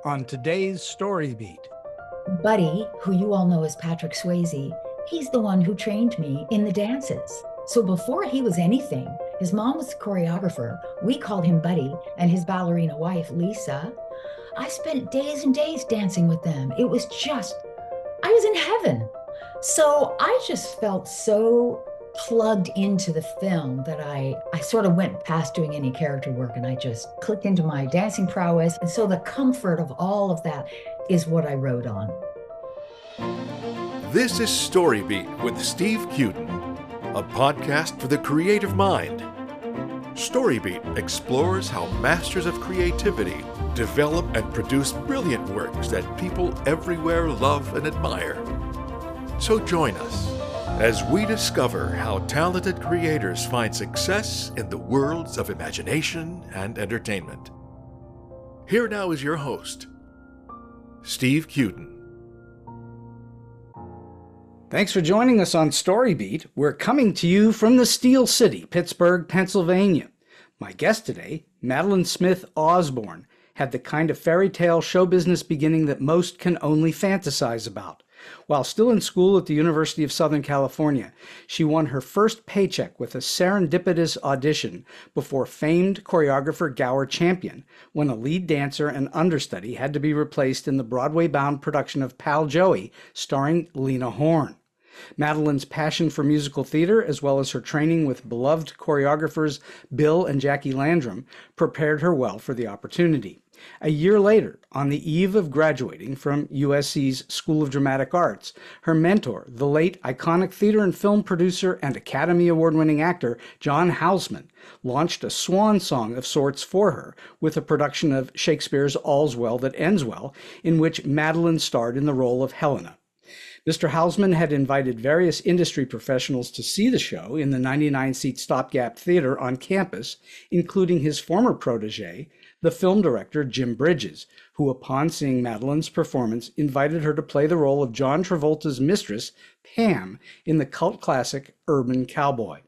on today's Story Beat. Buddy, who you all know as Patrick Swayze, he's the one who trained me in the dances. So before he was anything, his mom was the choreographer. We called him Buddy, and his ballerina wife, Lisa. I spent days and days dancing with them. It was just, I was in heaven. So I just felt so plugged into the film that I sort of went past doing any character work and I just clicked into my dancing prowess. And so the comfort of all of that is what I wrote on. This is StoryBeat with Steve Cuden, a podcast for the creative mind. StoryBeat explores how masters of creativity develop and produce brilliant works that people everywhere love and admire. So join us as we discover how talented creators find success in the worlds of imagination and entertainment. Here now is your host, Steve Cuden. Thanks for joining us on StoryBeat. We're coming to you from the Steel City, Pittsburgh, Pennsylvania. My guest today, Madolyn Smith Osborne, had the kind of fairy tale show business beginning that most can only fantasize about. While still in school at the University of Southern California, she won her first paycheck with a serendipitous audition before famed choreographer Gower Champion, when a lead dancer and understudy had to be replaced in the Broadway-bound production of Pal Joey, starring Lena Horne. Madolyn's passion for musical theater, as well as her training with beloved choreographers Bill and Jacqui Landrum, prepared her well for the opportunity. A year later, on the eve of graduating from USC's School of Dramatic Arts, her mentor, the late iconic theater and film producer and Academy Award-winning actor John Houseman, launched a swan song of sorts for her with a production of Shakespeare's All's Well That Ends Well, in which Madolyn starred in the role of Helena. Mr. Houseman had invited various industry professionals to see the show in the 99-seat stopgap theater on campus, including his former protege, the film director Jim Bridges, who upon seeing Madolyn's performance invited her to play the role of John Travolta's mistress, Pam, in the cult classic Urban Cowboy.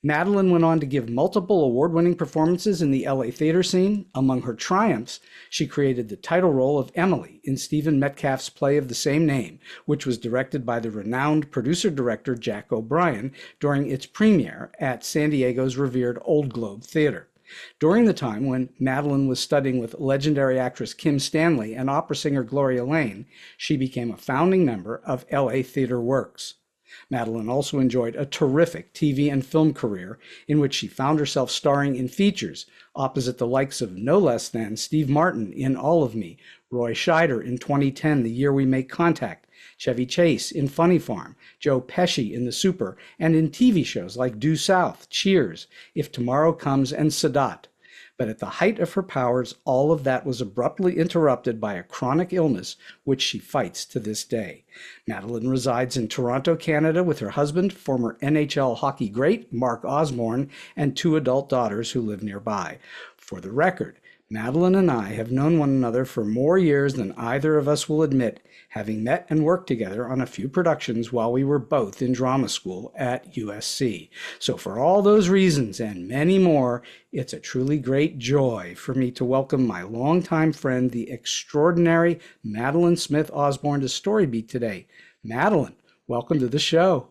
Madolyn went on to give multiple award-winning performances in the LA theater scene. Among her triumphs, she created the title role of Emily in Stephen Metcalf's play of the same name, which was directed by the renowned producer-director Jack O'Brien during its premiere at San Diego's revered Old Globe Theater. During the time when Madolyn was studying with legendary actress Kim Stanley and opera singer Gloria Lane, she became a founding member of LA Theater Works. Madolyn also enjoyed a terrific TV and film career in which she found herself starring in features opposite the likes of no less than Steve Martin in All of Me, Roy Scheider in 2010, The Year We Make Contact, Chevy Chase in Funny Farm, Joe Pesci in The Super, and in TV shows like Due South, Cheers, If Tomorrow Comes, and Sadat. But at the height of her powers, all of that was abruptly interrupted by a chronic illness, which she fights to this day. Madolyn resides in Toronto, Canada, with her husband, former NHL hockey great Mark Osborne, and two adult daughters who live nearby. For the record, Madolyn and I have known one another for more years than either of us will admit, having met and worked together on a few productions while we were both in drama school at USC. So for all those reasons and many more, it's a truly great joy for me to welcome my longtime friend, the extraordinary Madolyn Smith Osborne, to StoryBeat today. Madolyn, welcome to the show.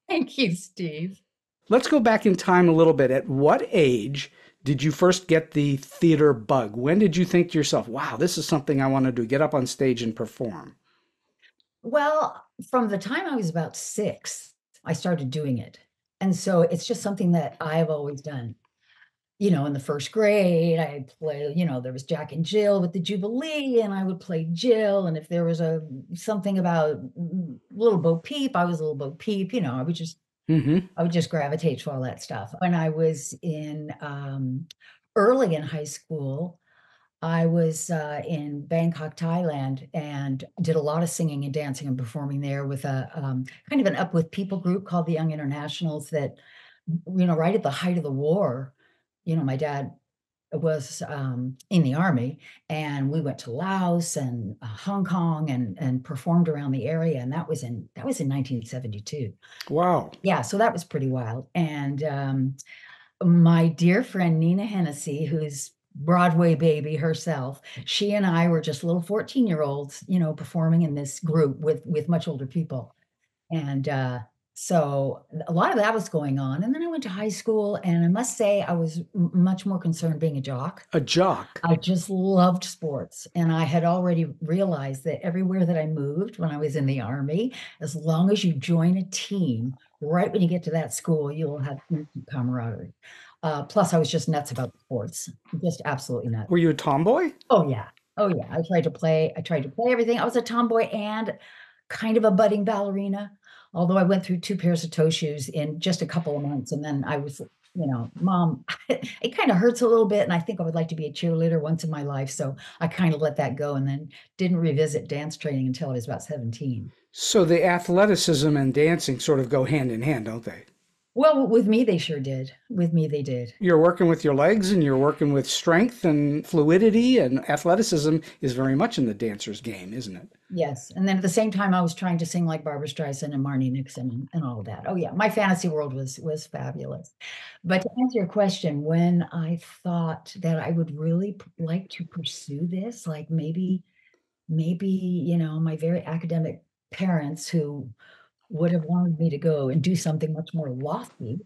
Thank you, Steve. Let's go back in time a little bit. At what age did you first get the theater bug? When did you think to yourself, wow, this is something I want to do, get up on stage and perform? Well, from the time I was about 6, I started doing it. And so it's just something that I've always done. You know, in the first grade, I'd play, there was Jack and Jill with the Jubilee, and I would play Jill. And if there was something about Little Bo Peep, I was Little Bo Peep. I would just gravitate to all that stuff. When I was early in high school, I was in Bangkok, Thailand, and did a lot of singing and dancing and performing there with a kind of an Up With People group called the Young Internationals that, right at the height of the war, my dad was in the army, and we went to Laos and Hong Kong and performed around the area, and that was in 1972. Wow. Yeah, so that was pretty wild. And my dear friend Nina Hennessy, who's Broadway baby herself. She and I were just little 14-year-olds, performing in this group with much older people. And so a lot of that was going on. And then I went to high school, and I must say I was much more concerned being a jock. A jock. I just loved sports. And I had already realized that everywhere that I moved when I was in the Army, as long as you join a team, right when you get to that school, you'll have instant camaraderie. Plus, I was just nuts about sports, just absolutely nuts. Were you a tomboy? Oh yeah. Oh yeah. I tried to play everything. I was a tomboy and kind of a budding ballerina, although I went through 2 pairs of toe shoes in just a couple of months. And then I was, Mom, it kind of hurts a little bit. And I think I would like to be a cheerleader once in my life. So I kind of let that go and then didn't revisit dance training until I was about 17. So the athleticism and dancing sort of go hand in hand, don't they? Well, with me, they sure did. With me, they did. You're working with your legs and you're working with strength and fluidity, and athleticism is very much in the dancer's game, isn't it? Yes. And then at the same time, I was trying to sing like Barbara Streisand and Marnie Nixon and all of that. Oh yeah, my fantasy world was fabulous. But to answer your question, when I thought that I would really like to pursue this, like maybe, my very academic parents who would have wanted me to go and do something much more lofty,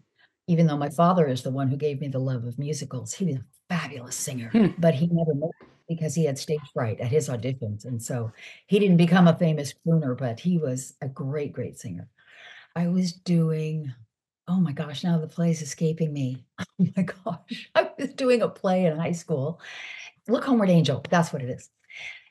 even though my father is the one who gave me the love of musicals. He was a fabulous singer, Hmm. but he never made it because he had stage fright at his auditions. And so he didn't become a famous crooner, but he was a great, great singer. I was doing, oh my gosh, now the play's escaping me. Oh my gosh. I was doing a play in high school. Look Homeward Angel, that's what it is.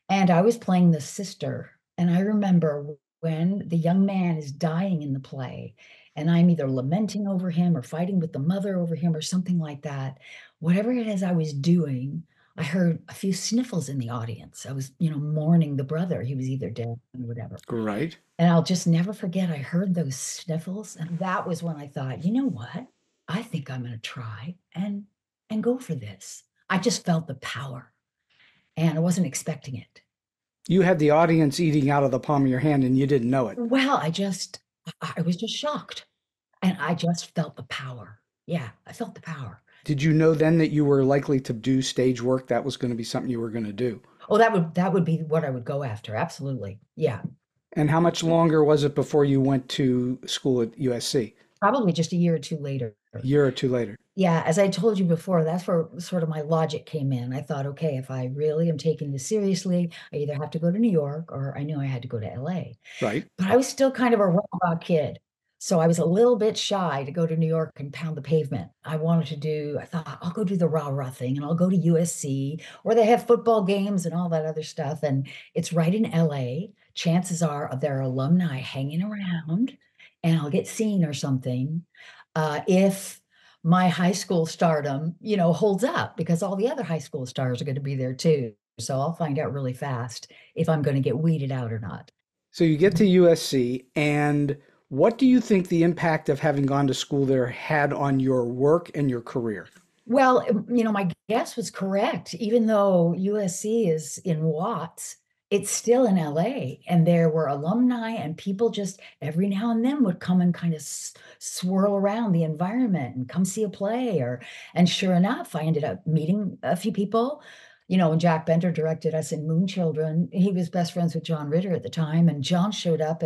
And I was playing the sister. And I remember when the young man is dying in the play, and I'm either lamenting over him or fighting with the mother over him or something like that. Whatever it is I was doing, I heard a few sniffles in the audience. I was, mourning the brother. He was either dead or whatever. Right. And I'll just never forget, I heard those sniffles. And that was when I thought, you know what? I think I'm going to try and go for this. I just felt the power and I wasn't expecting it. You had the audience eating out of the palm of your hand and you didn't know it. Well, I was just shocked and I just felt the power. Yeah, I felt the power. Did you know then that you were likely to do stage work? That was going to be something you were going to do. Oh, that would be what I would go after. Absolutely. Yeah. And how much longer was it before you went to school at USC? Probably just a year or two later. A year or two later. Yeah, as I told you before, that's where sort of my logic came in. I thought, okay, if I really am taking this seriously, I either have to go to New York or I knew I had to go to LA. Right. But I was still kind of a raw kid. So I was a little bit shy to go to New York and pound the pavement. I thought, I'll go do the rah-rah thing and I'll go to USC where they have football games and all that other stuff. And it's right in LA. Chances are there are alumni hanging around and I'll get seen or something. If my high school stardom, holds up because all the other high school stars are going to be there too. So I'll find out really fast if I'm going to get weeded out or not. So you get to USC, and what do you think the impact of having gone to school there had on your work and your career? Well, my guess was correct. Even though USC is in Watts, it's still in LA. And there were alumni and people just every now and then would come and kind of swirl around the environment and come see a play. And sure enough, I ended up meeting a few people. When Jack Bender directed us in Moon Children, he was best friends with John Ritter at the time. And John showed up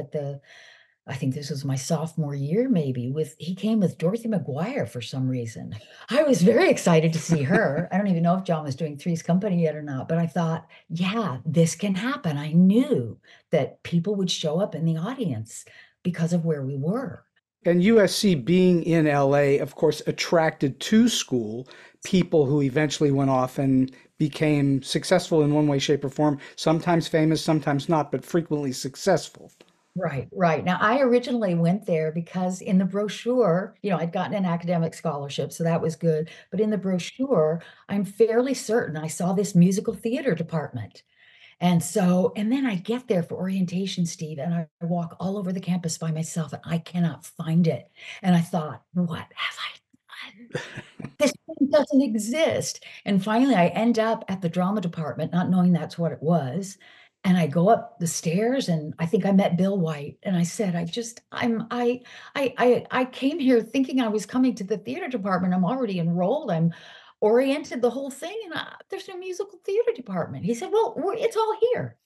I think this was my sophomore year, maybe, he came with Dorothy McGuire for some reason. I was very excited to see her. I don't even know if John was doing Three's Company yet or not, but I thought, yeah, this can happen. I knew that people would show up in the audience because of where we were. And USC being in LA, of course, attracted to school people who eventually went off and became successful in one way, shape, or form, sometimes famous, sometimes not, but frequently successful. Right, right. Now, I originally went there because in the brochure, I'd gotten an academic scholarship, so that was good. But in the brochure, I'm fairly certain I saw this musical theater department. And then I get there for orientation, Steve, and I walk all over the campus by myself and I cannot find it. And I thought, what have I done? This thing doesn't exist. And finally, I end up at the drama department, not knowing that's what it was. And I go up the stairs and I think I met Bill White. And I said, I came here thinking I was coming to the theater department. I'm already enrolled. I'm oriented the whole thing. And there's no musical theater department. He said, well, it's all here.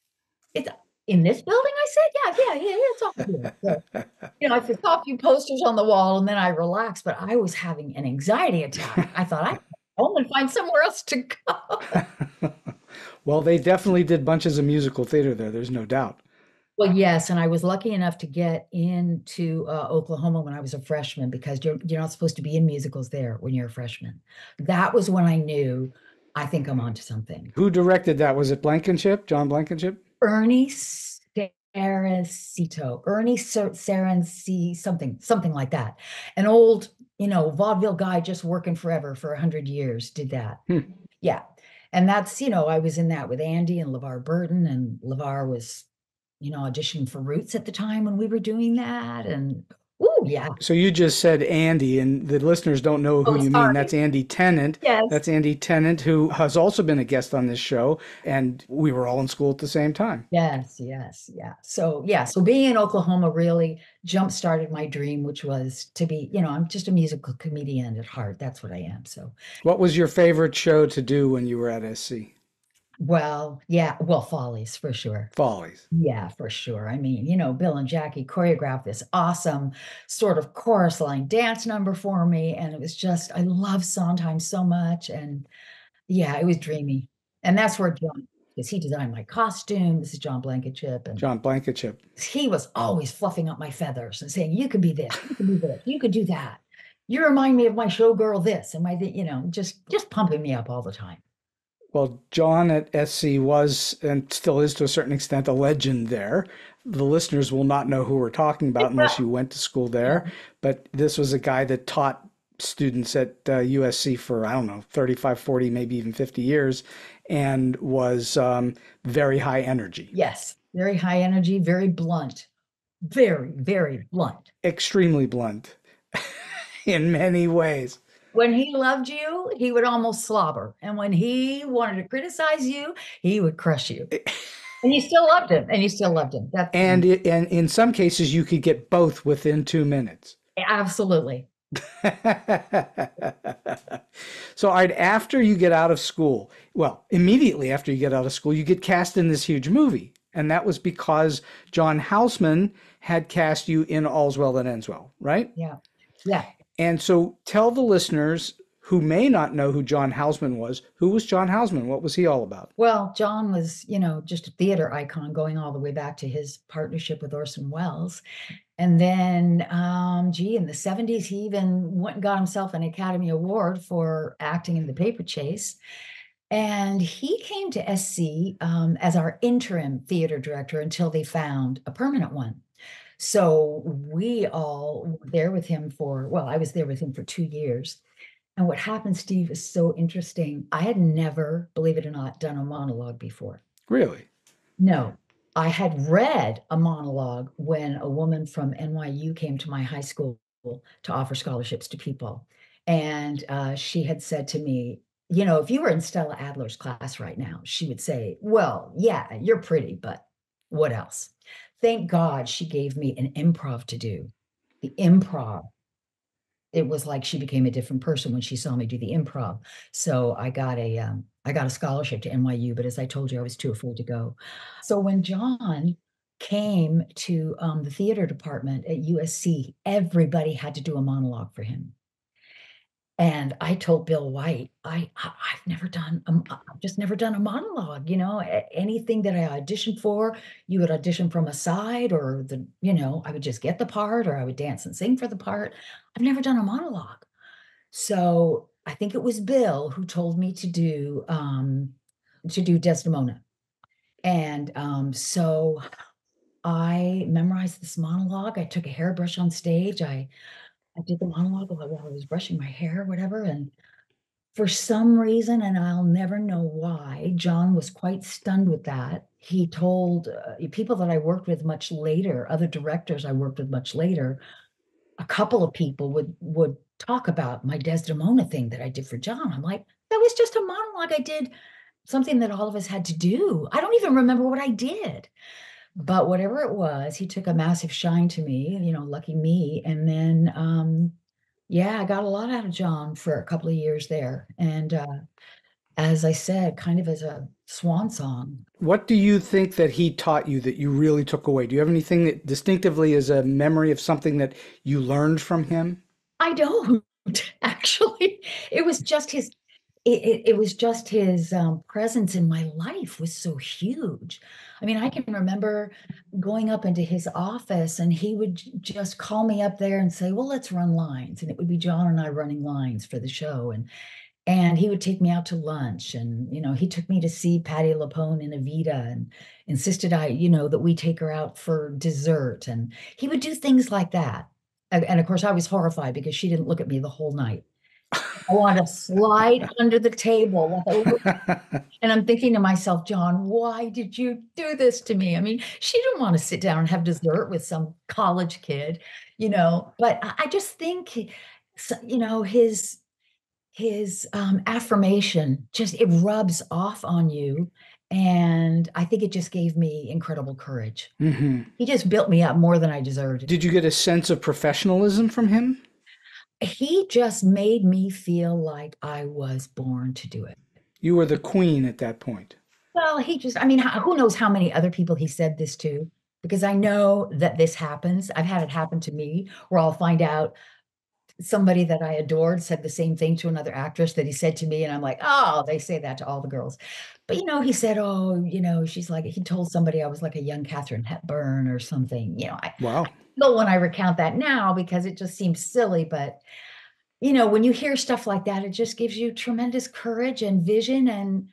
It's in this building. I said, yeah, it's all here. So, I saw a few posters on the wall and then I relaxed, but I was having an anxiety attack. I thought I'd go home and find somewhere else to go. Well, they definitely did bunches of musical theater there. There's no doubt. Well, yes, and I was lucky enough to get into Oklahoma when I was a freshman, because you're not supposed to be in musicals there when you're a freshman. That was when I knew, I think I'm onto something. Who directed that? Was it Blankenship? John Blankenship? Ernie Saracito, something like that. An old, vaudeville guy just working forever for 100 years did that. Yeah. And that's, I was in that with Andy and LeVar Burton, and LeVar was auditioning for Roots at the time when we were doing that. And yeah. So you just said Andy, and the listeners don't know who you mean. That's Andy Tennant. Yes. That's Andy Tennant, who has also been a guest on this show, and we were all in school at the same time. Yes, yeah. So being in Oklahoma really jump-started my dream, which was to be, I'm just a musical comedian at heart. That's what I am. So what was your favorite show to do when you were at SC? Well, Follies, for sure. Follies. Yeah, for sure. I mean, Bill and Jacqui choreographed this awesome sort of chorus line dance number for me. And it was just, I love Sondheim so much. And yeah, it was dreamy. And that's where John, because he designed my costume. This is John Blankenship. And John Blankenship. He was always fluffing up my feathers and saying, you could be this, you could do this, you could do that. You remind me of my showgirl this, and just pumping me up all the time. Well, John at SC was, and still is to a certain extent, a legend there. The listeners will not know who we're talking about unless you went to school there. But this was a guy that taught students at USC for, 35, 40, maybe even 50 years, and was very high energy. Yes, very high energy, very blunt. Very, very blunt. Extremely blunt in many ways. When he loved you, he would almost slobber. And when he wanted to criticize you, he would crush you. And you still loved him. And in some cases, you could get both within 2 minutes. Absolutely. So, after you get out of school, immediately after you get out of school, you get cast in this huge movie. And that was because John Houseman had cast you in All's Well That Ends Well, right? Yeah. And so tell the listeners who may not know who John Houseman was, who was John Houseman? What was he all about? Well, John was, just a theater icon going all the way back to his partnership with Orson Welles. And then, in the 70s, he even went and got himself an Academy Award for acting in The Paper Chase. And he came to SC as our interim theater director until they found a permanent one. So we all were there with him I was there with him for 2 years. And what happened, Steve, is so interesting. I had never, believe it or not, done a monologue before. Really? No. I had read a monologue when a woman from NYU came to my high school to offer scholarships to people. And she had said to me, if you were in Stella Adler's class right now, she would say, well, yeah, you're pretty, but what else? Thank God she gave me an improv to do. The improv. It was like she became a different person when she saw me do the improv. So I got a scholarship to NYU, but as I told you, I was too afraid to go. So when John came to the theater department at USC, everybody had to do a monologue for him. And I told Bill White, I've just never done a monologue, anything that I auditioned for, you would audition from a side, or I would just get the part, or I would dance and sing for the part. I've never done a monologue. So I think it was Bill who told me to do Desdemona. And so I memorized this monologue. I took a hairbrush on stage. I did the monologue while I was brushing my hair, whatever. And for some reason, and I'll never know why, John was quite stunned with that. He told people that I worked with much later, other directors I worked with much later, a couple of people would talk about my Desdemona thing that I did for John. I'm like, that was just a monologue. I did something that all of us had to do. I don't even remember what I did. But whatever it was, he took a massive shine to me, lucky me. And then Yeah, I got a lot out of John for a couple of years there. And as I said, kind of as a swan song. What do you think that he taught you that you really took away? Do you have anything that distinctively is a memory of something that you learned from him? I don't actually. It was just his it was just his presence in my life was so huge. I mean, I can remember going up into his office and he would just call me up there and say, well, let's run lines. And it would be John and I running lines for the show. And he would take me out to lunch. And, he took me to see Patti LuPone in Evita and insisted that we take her out for dessert. And he would do things like that. And of course, I was horrified because she didn't look at me the whole night. I want to slide under the table. And I'm thinking to myself, John, why did you do this to me? I mean, she didn't want to sit down and have dessert with some college kid, but I just think, his affirmation just, it rubs off on you. And I think it just gave me incredible courage. Hmm. He just built me up more than I deserved. Did you get a sense of professionalism from him? He just made me feel like I was born to do it. You were the queen at that point. Well, I mean, who knows how many other people he said this to? Because I know that this happens. I've had it happen to me where I'll find out somebody that I adored said the same thing to another actress that he said to me. And I'm like, oh, they say that to all the girls. But, he said, oh, she's like, he told somebody I was like a young Katharine Hepburn or something. Wow. I feel when I recount that now because it just seems silly. But, when you hear stuff like that, it just gives you tremendous courage and vision. And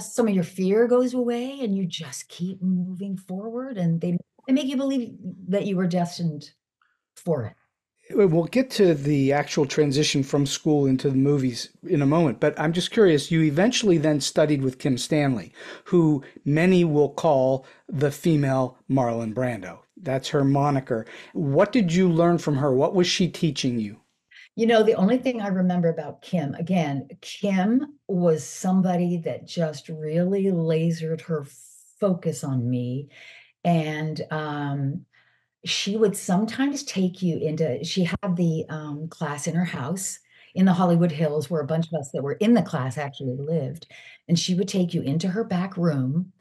some of your fear goes away and you just keep moving forward. And they make you believe that you were destined for it. We'll get to the actual transition from school into the movies in a moment, but I'm just curious. You eventually then studied with Kim Stanley, who many will call the female Marlon Brando. That's her moniker. What did you learn from her? What was she teaching you? The only thing I remember about Kim, again, Kim was somebody that just really lasered her focus on me. And she would sometimes take you she had the class in her house in the Hollywood Hills where a bunch of us that were in the class actually lived. And she would take you into her back room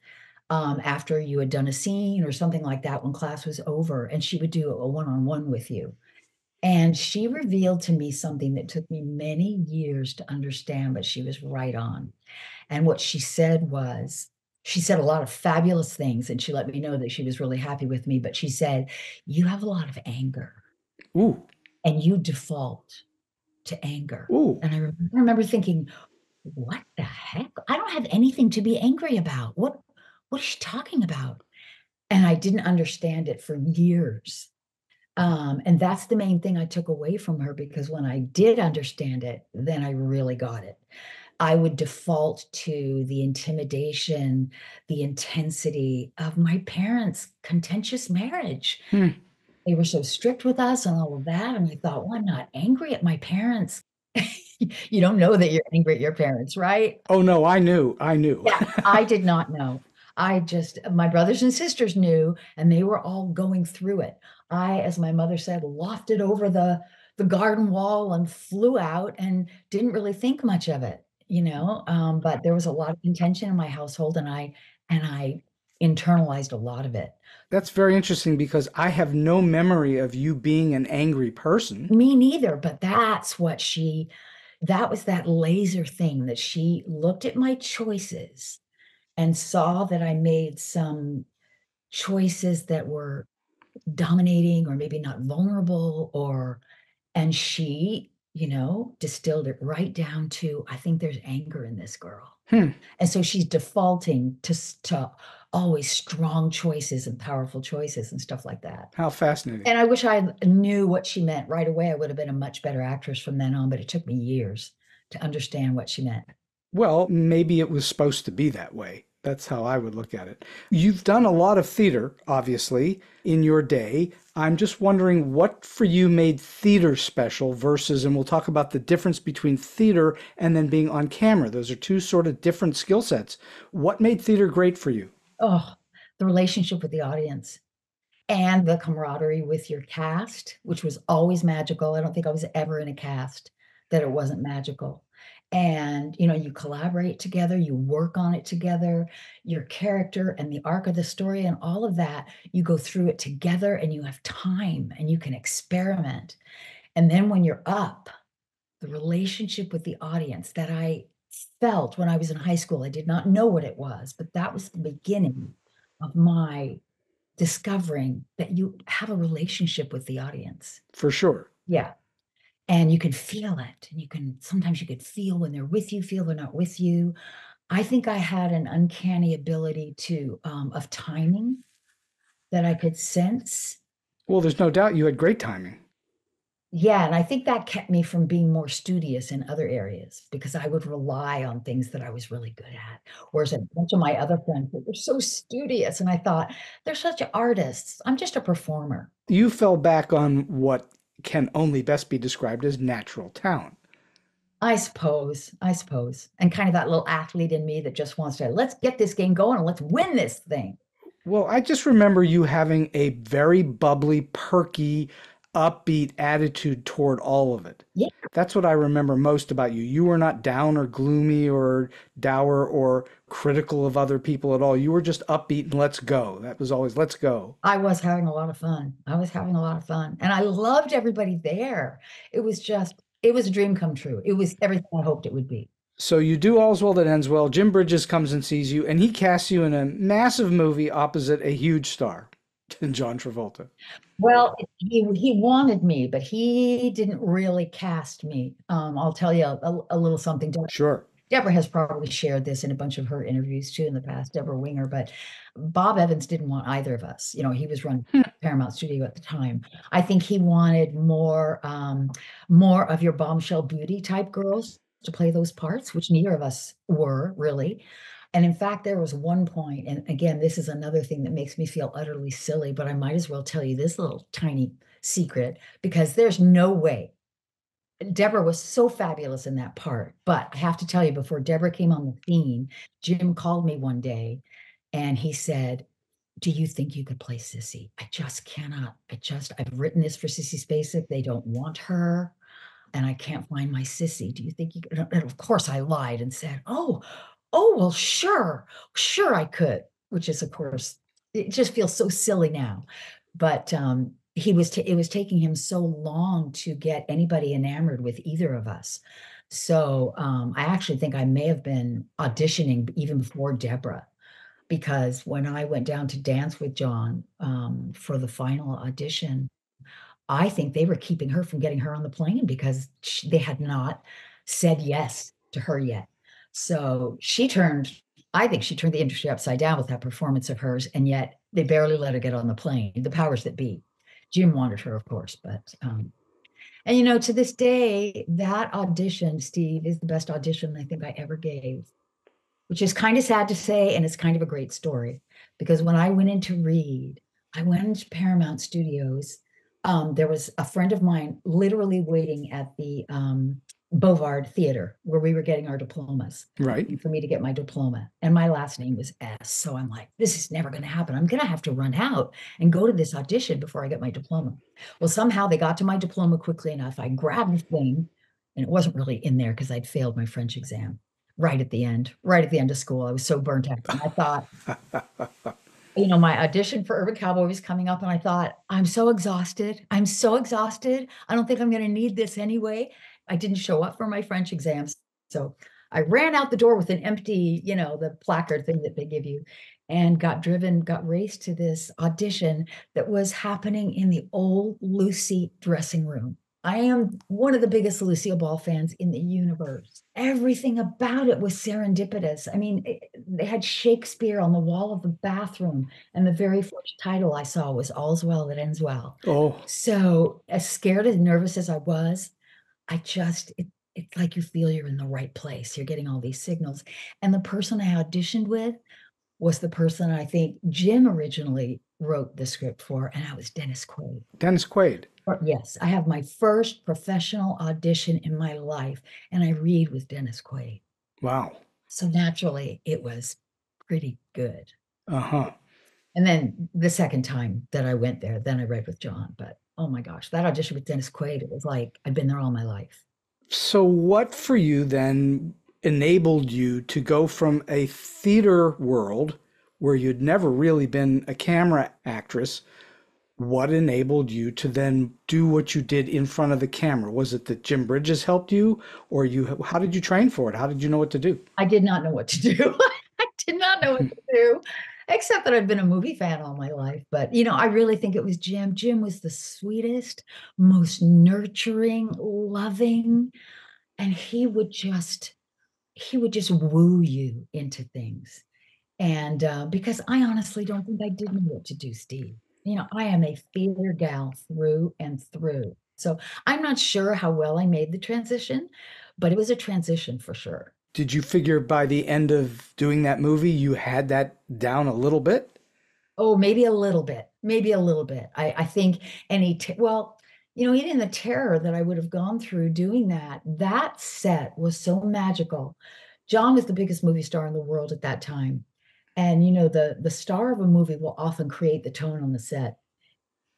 after you had done a scene or something like that when class was over. And she would do a one-on-one with you. And she revealed to me something that took me many years to understand, but she was right on. And what she said a lot of fabulous things, and she let me know that she was really happy with me, but she said, you have a lot of anger. Ooh. And you default to anger. Ooh. And I remember thinking, what the heck? I don't have anything to be angry about. What is she talking about? And I didn't understand it for years. And that's the main thing I took away from her, because when I did understand it, then I really got it. I would default to the intimidation, the intensity of my parents' contentious marriage. They were so strict with us and all of that. And I thought, well, I'm not angry at my parents. You don't know that you're angry at your parents, right? Oh, no, I knew. Yeah, I did not know. My brothers and sisters knew, and they were all going through it. I, as my mother said, lofted over the garden wall and flew out and didn't really think much of it, but there was a lot of contention in my household, and I internalized a lot of it. That's very interesting because I have no memory of you being an angry person. Me neither, but that was that laser thing that she looked at my choices and saw that I made some choices that were dominating or maybe not vulnerable, and she, distilled it right down to, I think there's anger in this girl. And so she's defaulting to always strong choices and powerful choices and stuff like that. How fascinating. And I wish I knew what she meant right away. I would have been a much better actress from then on, but it took me years to understand what she meant. Well, maybe it was supposed to be that way. That's how I would look at it. You've done a lot of theater, obviously, in your day. I'm just wondering what for you made theater special versus, and we'll talk about the difference between theater and then being on camera. Those are two sort of different skill sets. What made theater great for you? Oh, the relationship with the audience. and the camaraderie with your cast, which was always magical. I don't think I was ever in a cast that it wasn't magical. And, you collaborate together, you work on it together, your character and the arc of the story and all of that, you go through it together and you have time and you can experiment. And then when you're up, the relationship with the audience that I felt when I was in high school, I did not know what it was, but that was the beginning of my discovering that you have a relationship with the audience. For sure. Yeah. And you can feel it. And sometimes you can feel when they're with you, feel they're not with you. I think I had an uncanny ability of timing that I could sense. Well, there's no doubt you had great timing. Yeah, and I think that kept me from being more studious in other areas because I would rely on things that I was really good at. Whereas a bunch of my other friends were so studious, and I thought, they're such artists. I'm just a performer. You fell back on what can only best be described as natural talent. I suppose. And kind of that little athlete in me that just wants to, let's get this game going and let's win this thing. Well, I just remember you having a very bubbly, perky, upbeat attitude toward all of it. Yeah. That's what I remember most about you. You were not down or gloomy or dour or critical of other people at all. You were just upbeat and let's go. That was always let's go. I was having a lot of fun. And I loved everybody there. It was a dream come true. It was everything I hoped it would be. So you do All's Well That Ends Well. Jim Bridges comes and sees you, and he casts you in a massive movie opposite a huge star, John Travolta. Well, he wanted me, but he didn't really cast me. I'll tell you a little something. Sure. Deborah has probably shared this in a bunch of her interviews too in the past, Deborah Winger, but Bob Evans didn't want either of us. He was running Paramount Studio at the time. I think he wanted more of your bombshell beauty type girls to play those parts, which neither of us were really. And in fact, there was one point, and again, this is another thing that makes me feel utterly silly, but I might as well tell you this little tiny secret because there's no way. Deborah was so fabulous in that part. But I have to tell you, before Deborah came on the scene, Jim called me one day and he said, do you think you could play Sissy? I just cannot. I've written this for Sissy Spacek. They don't want her. And I can't find my Sissy. Do you think you could? And of course I lied and said, oh, well, sure I could, which is, of course, it just feels so silly now. But it was taking him so long to get anybody enamored with either of us. So I actually think I may have been auditioning even before Deborah, because when I went down to dance with John for the final audition, I think they were keeping her from getting her on the plane because they had not said yes to her yet. So I think she turned the industry upside down with that performance of hers, and yet they barely let her get on the plane, the powers that be. Jim wanted her, of course, but and to this day, that audition, Steve, is the best audition I think I ever gave, which is kind of sad to say, and it's kind of a great story, because when I went in to read, I went into Paramount Studios. There was a friend of mine literally waiting at the Bovard Theater where we were getting our diplomas. Right. For me to get my diploma. And my last name was S. So I'm like, this is never going to happen. I'm going to have to run out and go to this audition before I get my diploma. Well, somehow they got to my diploma quickly enough. I grabbed the thing, and it wasn't really in there because I'd failed my French exam right at the end of school. I was so burnt out. And I thought, my audition for Urban Cowboy was coming up, and I thought, I'm so exhausted. I don't think I'm going to need this anyway. I didn't show up for my French exams. So I ran out the door with an empty, the placard thing that they give you, and got raced to this audition that was happening in the old Lucy dressing room. I am one of the biggest Lucille Ball fans in the universe. Everything about it was serendipitous. I mean, they had Shakespeare on the wall of the bathroom, and the very first title I saw was All's Well That Ends Well. Oh. So as scared and nervous as I was, it's like you feel you're in the right place. You're getting all these signals. And the person I auditioned with was the person I think Jim originally wrote the script for, and that was Dennis Quaid. Dennis Quaid. Yes, I have my first professional audition in my life, and I read with Dennis Quaid. Wow. So naturally, it was pretty good. Uh-huh. And then the second time that I went there, then I read with John. But oh my gosh, that audition with Dennis Quaid, it was like I'd been there all my life. So, what for you then enabled you to go from a theater world where you'd never really been a camera actress? What enabled you to then do what you did in front of the camera? Was it that Jim Bridges helped you, or how did you train for it? How did you know what to do? I did not know what to do. I did not know what to do, except that I've been a movie fan all my life. But, I really think it was Jim. Jim was the sweetest, most nurturing, loving, and he would just woo you into things. And because I honestly don't think I did know what to do, Steve. I am a theater gal through and through. So I'm not sure how well I made the transition, but it was a transition for sure. Did you figure by the end of doing that movie you had that down a little bit? Oh, maybe a little bit, maybe a little bit. I think well, even the terror that I would have gone through doing that set was so magical. John was the biggest movie star in the world at that time. And the star of a movie will often create the tone on the set.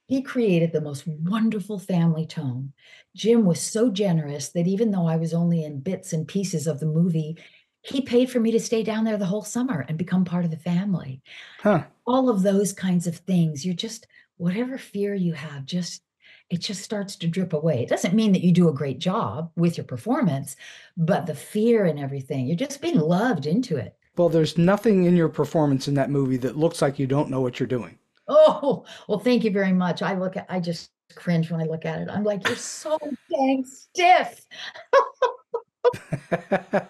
He created the most wonderful family tone. Jim was so generous that even though I was only in bits and pieces of the movie, he paid for me to stay down there the whole summer and become part of the family. Huh. All of those kinds of things, whatever fear you have, it just starts to drip away. It doesn't mean that you do a great job with your performance, but the fear and everything, you're just being loved into it. Well, there's nothing in your performance in that movie that looks like you don't know what you're doing. Oh, well, thank you very much. I just cringe when I look at it. I'm like, you're so dang stiff.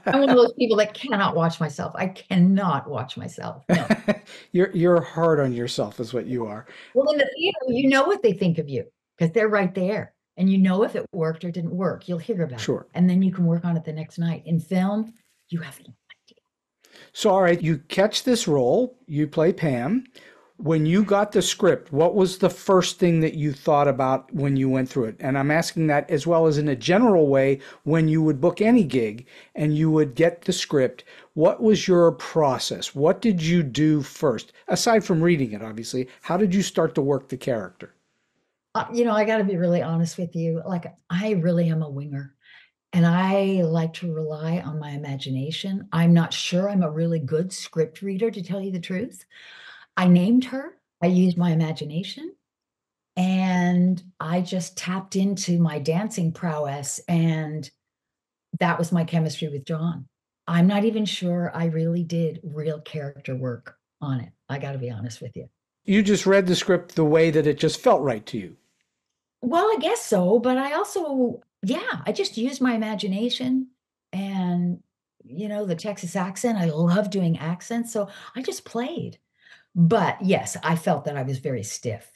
I'm one of those people that cannot watch myself. I cannot watch myself. No. You're hard on yourself is what you are. Well, in the theater, you know what they think of you because they're right there. And you know if it worked or didn't work. You'll hear about Sure. it. And then you can work on it the next night. In film, you have no idea. So, all right, you catch this role, you play Pam. When you got the script, what was the first thing that you thought about when you went through it? And I'm asking that as well as in a general way, when you would book any gig and you would get the script, what was your process? What did you do first? Aside from reading it, obviously, how did you start to work the character? I got to be really honest with you. Like, I really am a winger. And I like to rely on my imagination. I'm not sure I'm a really good script reader, to tell you the truth. I named her, I used my imagination, and I just tapped into my dancing prowess. And that was my chemistry with John. I'm not even sure I really did real character work on it. I got to be honest with you. You just read the script the way that it just felt right to you. Well, I guess so, but I also, yeah, I just used my imagination and, the Texas accent. I love doing accents. So I just played. But yes, I felt that I was very stiff,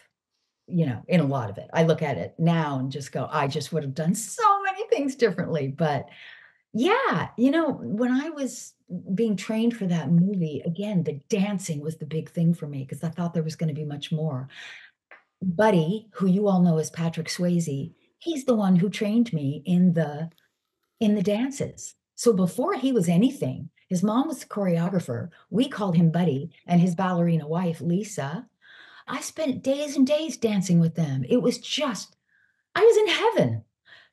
in a lot of it. I look at it now and just go, I just would have done so many things differently. But yeah, when I was being trained for that movie, again, the dancing was the big thing for me because I thought there was going to be much more. Buddy, who you all know as Patrick Swayze, he's the one who trained me in the dances. So before he was anything, his mom was the choreographer. We called him Buddy, and his ballerina wife, Lisa. I spent days and days dancing with them. It was just, I was in heaven.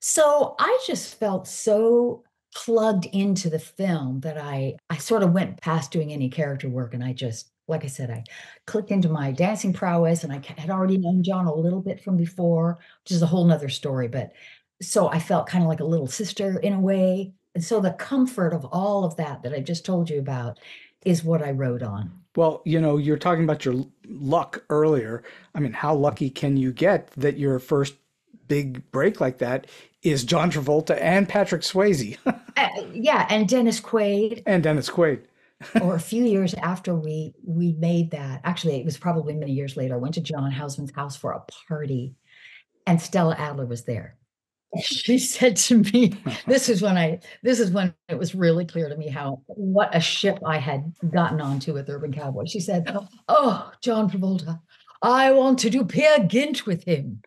So I just felt so plugged into the film that I sort of went past doing any character work. And I just, like I said, I clicked into my dancing prowess, and I had already known John a little bit from before, which is a whole nother story. But so I felt kind of like a little sister in a way. And so the comfort of all of that I just told you about is what I wrote on. Well, you're talking about your luck earlier. I mean, how lucky can you get that your first big break like that is John Travolta and Patrick Swayze? Yeah, and Dennis Quaid. And Dennis Quaid. Or a few years after we made that, actually, it was probably many years later, I went to John Houseman's house for a party, and Stella Adler was there. She said to me, this is when it was really clear to me what a ship I had gotten onto with Urban Cowboy. She said, "Oh, John Travolta, I want to do Peer Gynt with him."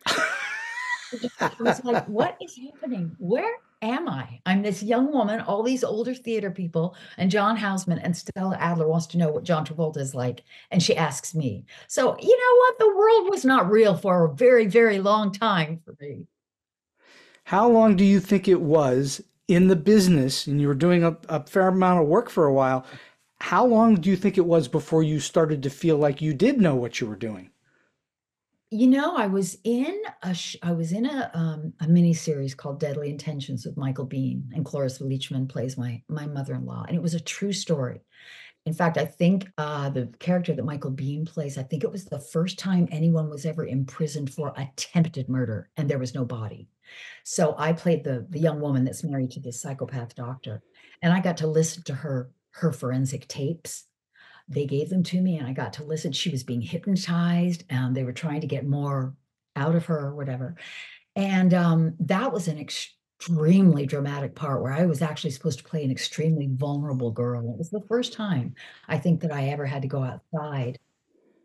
I was like, what is happening? Where am I? I'm this young woman, all these older theater people, and John Houseman and Stella Adler wants to know what John Travolta is like. And she asks me. So, you know what? The world was not real for a very, very long time for me. How long do you think it was in the business, and you were doing a fair amount of work for a while? How long do you think it was before you started to feel like you did know what you were doing? You know, I was in a mini series called Deadly Intentions with Michael Biehn, and Cloris Leachman plays my mother-in-law, and it was a true story. In fact, I think the character that Michael Biehn plays, I think it was the first time anyone was ever imprisoned for attempted murder, and there was no body. So I played the young woman that's married to this psychopath doctor, and I got to listen to her forensic tapes. They gave them to me, and I got to listen. She was being hypnotized, and they were trying to get more out of her or whatever. And that was an extremely dramatic part where I was actually supposed to play an extremely vulnerable girl. It was the first time I think that I ever had to go outside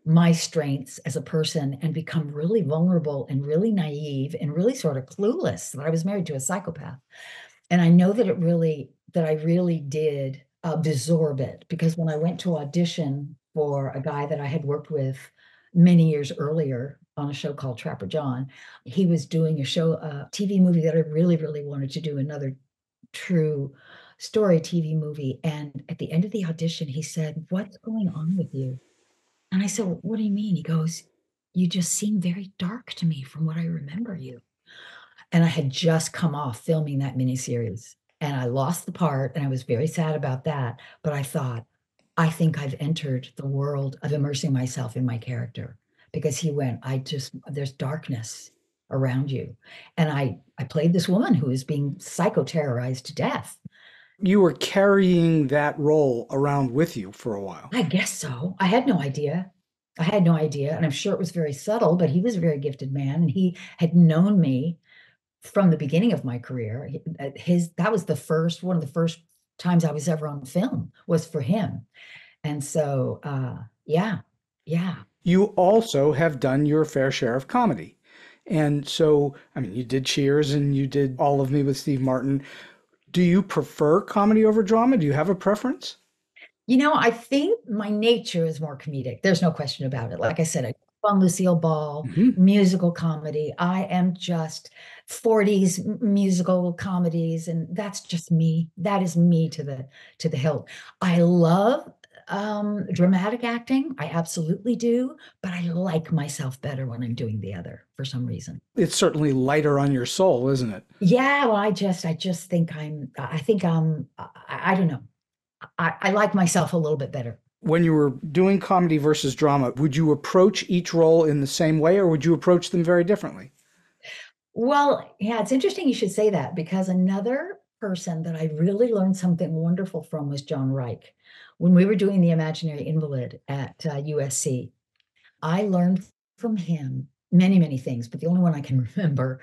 my strengths as a person and become really vulnerable and really naive and really sort of clueless that I was married to a psychopath. And I know that I really did absorb it, because when I went to audition for a guy that I had worked with many years earlier on a show called Trapper John, he was doing a TV movie that I really, really wanted to do, another true story TV movie. And at the end of the audition, he said, "What's going on with you?" And I said, "Well, what do you mean?" He goes, "You just seem very dark to me from what I remember you." And I had just come off filming that miniseries, and I lost the part, and I was very sad about that. But I thought, I think I've entered the world of immersing myself in my character, because he went, there's darkness around you. And I played this woman who was being psycho-terrorized to death. You were carrying that role around with you for a while. I guess so. I had no idea. I had no idea. And I'm sure it was very subtle, but he was a very gifted man, and he had known me from the beginning of my career. That was one of the first times I was ever on film was for him. And so, yeah, yeah. You also have done your fair share of comedy. And so, I mean, you did Cheers and you did All of Me with Steve Martin. Do you prefer comedy over drama? Do you have a preference? You know, I think my nature is more comedic. There's no question about it. Like I said, I on Lucille Ball, Mhm. musical comedy. I am just 40s musical comedies, and that's just me. That is me to the hilt. I love dramatic acting. I absolutely do, but I like myself better when I'm doing the other for some reason. It's certainly lighter on your soul, isn't it? Yeah, well, I just think I don't know. I like myself a little bit better. When you were doing comedy versus drama, would you approach each role in the same way or would you approach them very differently? Well, yeah, it's interesting you should say that, because another person that I really learned something wonderful from was John Reich. When we were doing The Imaginary Invalid at USC, I learned from him many, many things, but the only one I can remember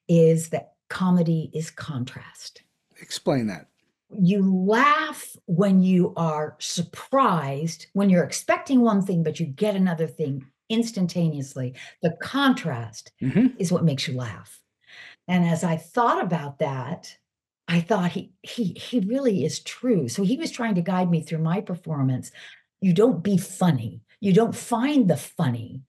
is that comedy is contrast. Explain that. You laugh when you are surprised, when you're expecting one thing, but you get another thing instantaneously. The contrast Hmm. is what makes you laugh. And as I thought about that, I thought he really is true. So he was trying to guide me through my performance. You don't be funny. You don't find the funny.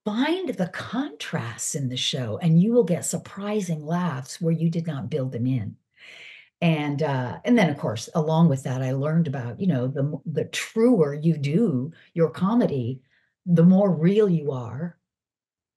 Find the contrasts in the show, and you will get surprising laughs where you did not build them in. And then of course, along with that, I learned about, the truer you do your comedy, the more real you are.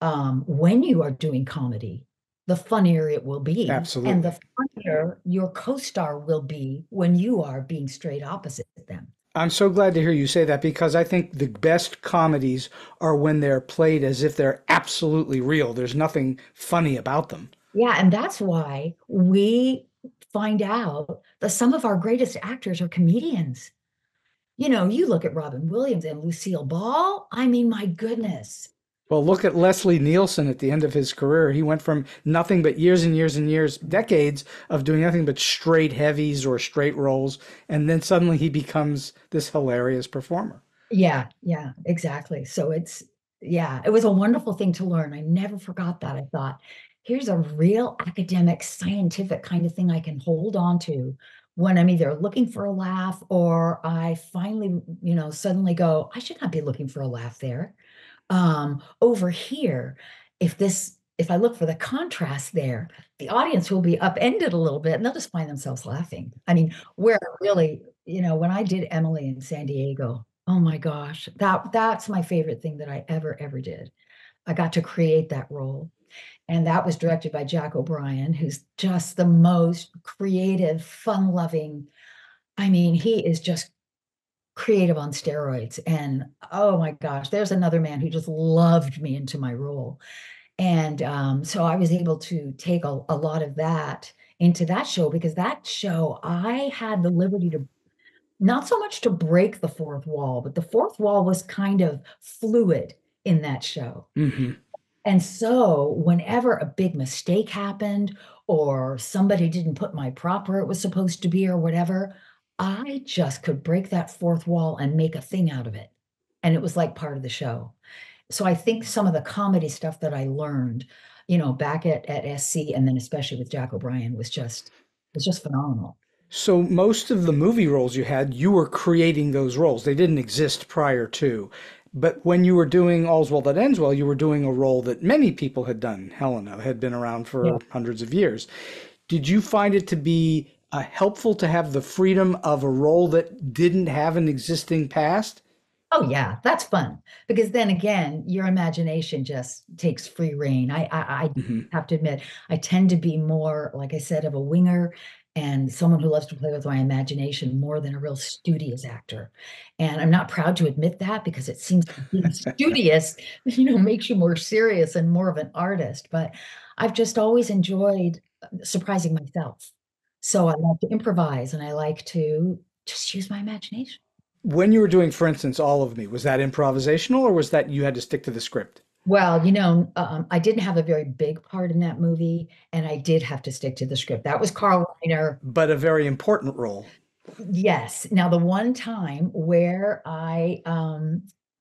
When you are doing comedy, the funnier it will be, and Absolutely. the funnier your co-star will be when you are being straight opposite them. I'm so glad to hear you say that because I think the best comedies are when they're played as if they're absolutely real. There's nothing funny about them. Yeah, and that's why we find out that some of our greatest actors are comedians. You look at Robin Williams and Lucille Ball. I mean, my goodness. Well, look at Leslie Nielsen at the end of his career. He went from nothing but years and years and years, decades of doing nothing but straight heavies or straight roles. And then suddenly he becomes this hilarious performer. Yeah, yeah, exactly. So yeah, it was a wonderful thing to learn. I never forgot that. I thought here's a real academic, scientific kind of thing I can hold on to when I'm either looking for a laugh or I finally, suddenly go, I should not be looking for a laugh there. Over here, if I look for the contrast there, the audience will be upended a little bit and they'll just find themselves laughing. I mean, where really, when I did Emily in San Diego, oh my gosh, that's my favorite thing that I ever did. I got to create that role. And that was directed by Jack O'Brien, who's just the most creative, fun-loving. I mean, he is just creative on steroids. And oh my gosh, there's another man who just loved me into my role. And so I was able to take a lot of that into that show because that show, I had the liberty to not so much to break the fourth wall, but the fourth wall was kind of fluid in that show. Mm-hmm. And so whenever a big mistake happened or somebody didn't put my prop where it was supposed to be or whatever, I just could break that fourth wall and make a thing out of it. And it was like part of the show. So I think some of the comedy stuff that I learned, back at SC and then especially with Jack O'Brien was just phenomenal. So most of the movie roles you had, you were creating those roles. They didn't exist prior to. But when you were doing All's Well That Ends Well, you were doing a role that many people had done. Helena had been around Yeah. for hundreds of years. Did you find it to be helpful to have the freedom of a role that didn't have an existing past? Oh yeah, that's fun because then again, your imagination just takes free reign. I Hmm. have to admit, I tend to be more, like I said, of a winger and someone who loves to play with my imagination more than a real studious actor. And I'm not proud to admit that because it seems being studious, makes you more serious and more of an artist. But I've just always enjoyed surprising myself. So I like to improvise and I like to just use my imagination. When you were doing, for instance, All of Me, was that improvisational or was that you had to stick to the script? Well, I didn't have a very big part in that movie, and I did have to stick to the script. That was Carl Reiner. But a very important role. Yes. Now, the one time where I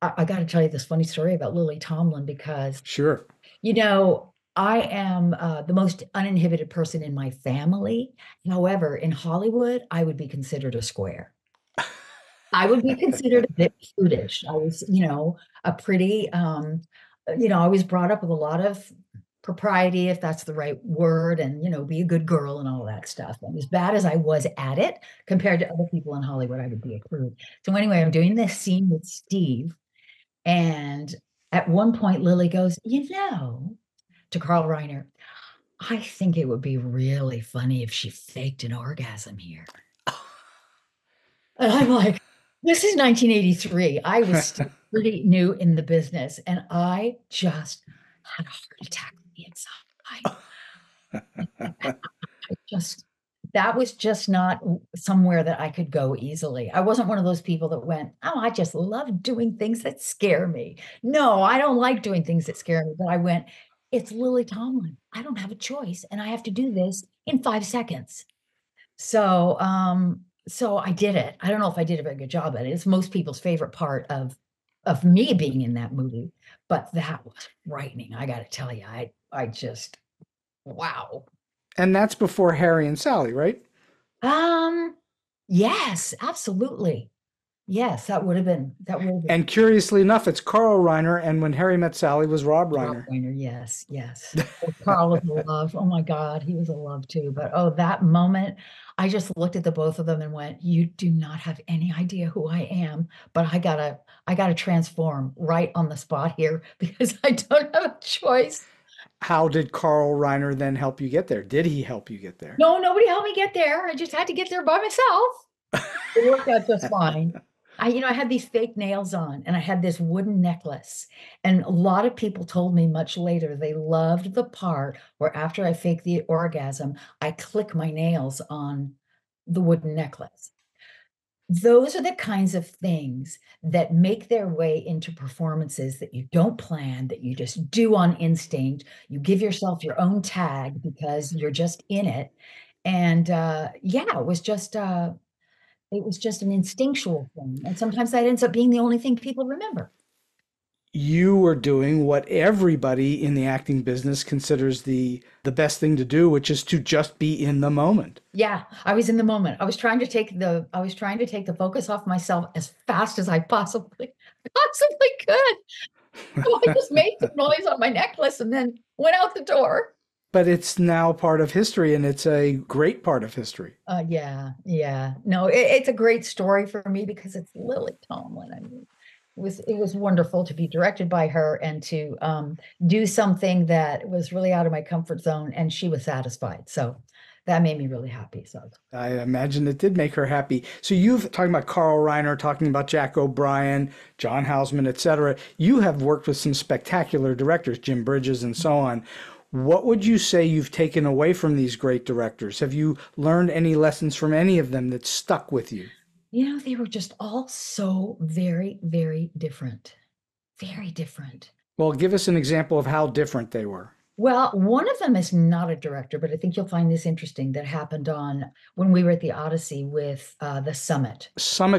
got to tell you this funny story about Lily Tomlin because, Sure. I am the most uninhibited person in my family. However, in Hollywood, I would be considered a square. I would be considered a bit prudish. I was, a pretty, I was brought up with a lot of propriety, if that's the right word, and, be a good girl and all that stuff. And as bad as I was at it, compared to other people in Hollywood, I would be a prude. So anyway, I'm doing this scene with Steve, and at one point, Lily goes, to Carl Reiner, I think it would be really funny if she faked an orgasm here. And I'm like, this is 1983. I was still pretty new in the business, and I just had a heart attack on the inside. I just, that was just not somewhere that I could go easily. I wasn't one of those people that went, oh, I just love doing things that scare me. No, I don't like doing things that scare me. But I went, it's Lily Tomlin. I don't have a choice, and I have to do this in 5 seconds. So I did it. I don't know if I did a very good job at it. It's most people's favorite part of me being in that movie, but that was frightening. I got to tell you, I just wow. And that's before Harry and Sally, right? Um, yes, absolutely. Yes, that would have been And curiously enough, it's Carl Reiner, and When Harry Met Sally was Rob Rob Reiner. Reiner. Yes, yes. Oh, Carl was a love. Oh my God, he was a love too. But oh, that moment, I just looked at the both of them and went, "You do not have any idea who I am, but I gotta transform right on the spot here because I don't have a choice." How did Carl Reiner then help you get there? Did he help you get there? No, nobody helped me get there. I just had to get there by myself. It worked out just fine. I had these fake nails on and I had this wooden necklace. And a lot of people told me much later they loved the part where after I fake the orgasm, I click my nails on the wooden necklace. Those are the kinds of things that make their way into performances that you don't plan, that you just do on instinct. You give yourself your own tag because you're just in it. And yeah, it was just an instinctual thing. And sometimes that ends up being the only thing people remember. you were doing what everybody in the acting business considers the best thing to do, which is to just be in the moment. Yeah, I was in the moment. I was trying to take the focus off myself as fast as I possibly could. So I just made some noise on my necklace and then went out the door. But it's now part of history, and it's a great part of history. Yeah, yeah. No, it's a great story for me because it's Lily Tomlin. I mean, it was wonderful to be directed by her and to do something that was really out of my comfort zone, and she was satisfied. So that made me really happy. So I imagine it did make her happy. So you've talking about Carl Reiner, talking about Jack O'Brien, John Houseman, etc. You have worked with some spectacular directors, Jim Bridges and so on. What would you say you've taken away from these great directors? Have you learned any lessons from any of them that stuck with you? they were just all so very, very different. Very different. Well, give us an example of how different they were. Well, one of them is not a director, but I think you'll find this interesting. That happened on when we were at the Odyssey with the Summit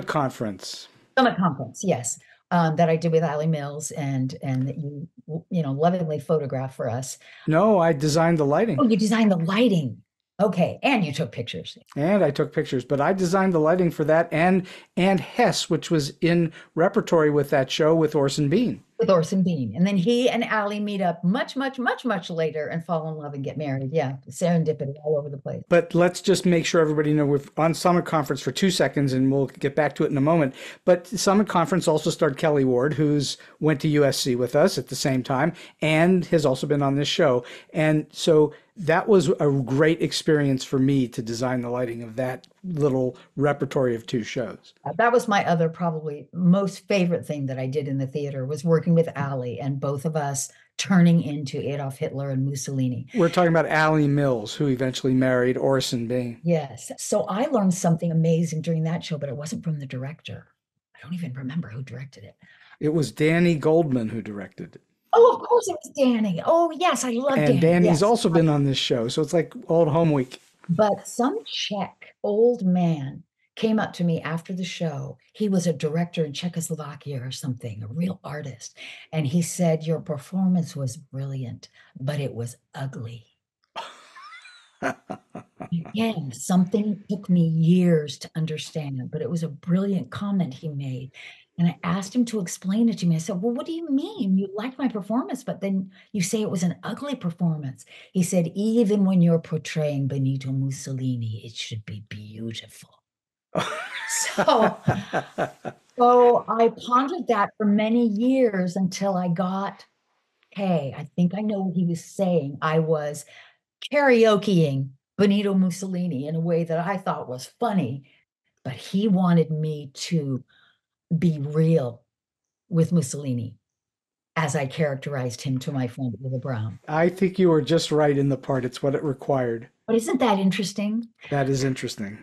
Conference. Summit Conference, yes, that I did with Allie Mills and that you lovingly photographed for us. No, I designed the lighting. Oh, you designed the lighting. Okay, and you took pictures. And I took pictures, but I designed the lighting for that and Hess, which was in repertory with that show with Orson Bean. With Orson Bean. And then he and Allie meet up much, much, much, much later and fall in love and get married. Yeah, serendipity all over the place. But let's just make sure everybody know we're on Summit Conference for 2 seconds, and we'll get back to it in a moment. But Summit Conference also starred Kelly Ward, who's went to USC with us at the same time and has also been on this show. And so that was a great experience for me to design the lighting of that little repertory of 2 shows. That was my other probably most favorite thing that I did in the theater was working with Allie and both of us turning into Adolf Hitler and Mussolini. We're talking about Allie Mills, who eventually married Orson Bean. Yes. So I learned something amazing during that show, but it wasn't from the director. I don't even remember who directed it. It was Danny Goldman who directed it. Oh, of course it was Danny. Oh, yes, I love Danny. And Danny's yes. also been on this show, so it's like old home week. But some Czech old man came up to me after the show. He was a director in Czechoslovakia or something, a real artist. And he said, your performance was brilliant, but it was ugly. Again, something took me years to understand, but it was a brilliant comment he made. And I asked him to explain it to me. I said, well, what do you mean? You liked my performance, but then you say it was an ugly performance. He said, even when you're portraying Benito Mussolini, it should be beautiful. So I pondered that for many years until I got, hey, I think I know what he was saying. I was karaokeing Benito Mussolini in a way that I thought was funny, but he wanted me to be real with Mussolini as I characterized him to my friend Eva Brown. I think you were just right in the part. It's what it required. But isn't that interesting? That is interesting.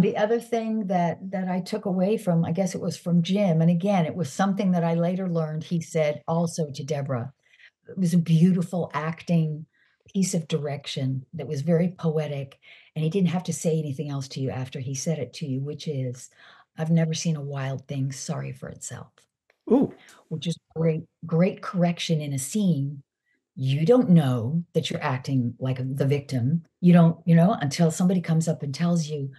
The other thing that I took away from, I guess it was from Jim, and again, it was something that I later learned, he said also to Deborah. It was a beautiful acting piece of direction that was very poetic, and he didn't have to say anything else to you after he said it to you, which is, I've never seen a wild thing sorry for itself. Ooh. Which is great correction in a scene. You don't know that you're acting like the victim. You don't, until somebody comes up and tells you,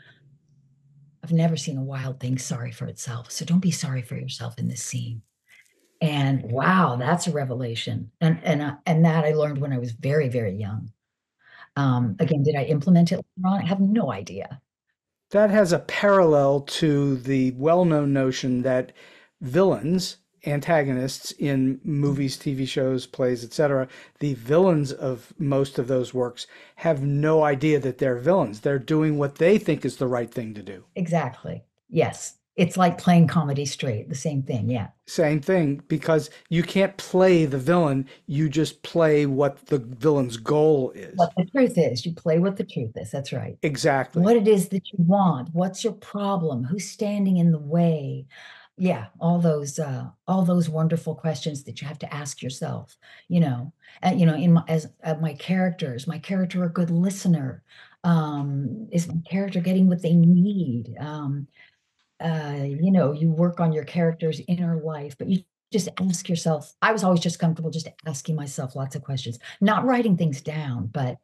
I've never seen a wild thing sorry for itself. So don't be sorry for yourself in this scene. And wow, that's a revelation. And that I learned when I was very, very young. Again, did I implement it later on? I have no idea. That has a parallel to the well-known notion that villains, antagonists in movies, TV shows, plays, etc., the villains of most of those works have no idea that they're villains. They're doing what they think is the right thing to do. Exactly. Yes. It's like playing comedy straight, the same thing, yeah. Same thing, because you can't play the villain, you just play what the villain's goal is. What the truth is. You play what the truth is, that's right. Exactly. What it is that you want, what's your problem, who's standing in the way? Yeah, all those wonderful questions that you have to ask yourself, and my characters, my character a good listener? Is my character getting what they need? You work on your character's inner life, but you just ask yourself. I was always just comfortable just asking myself lots of questions, not writing things down, but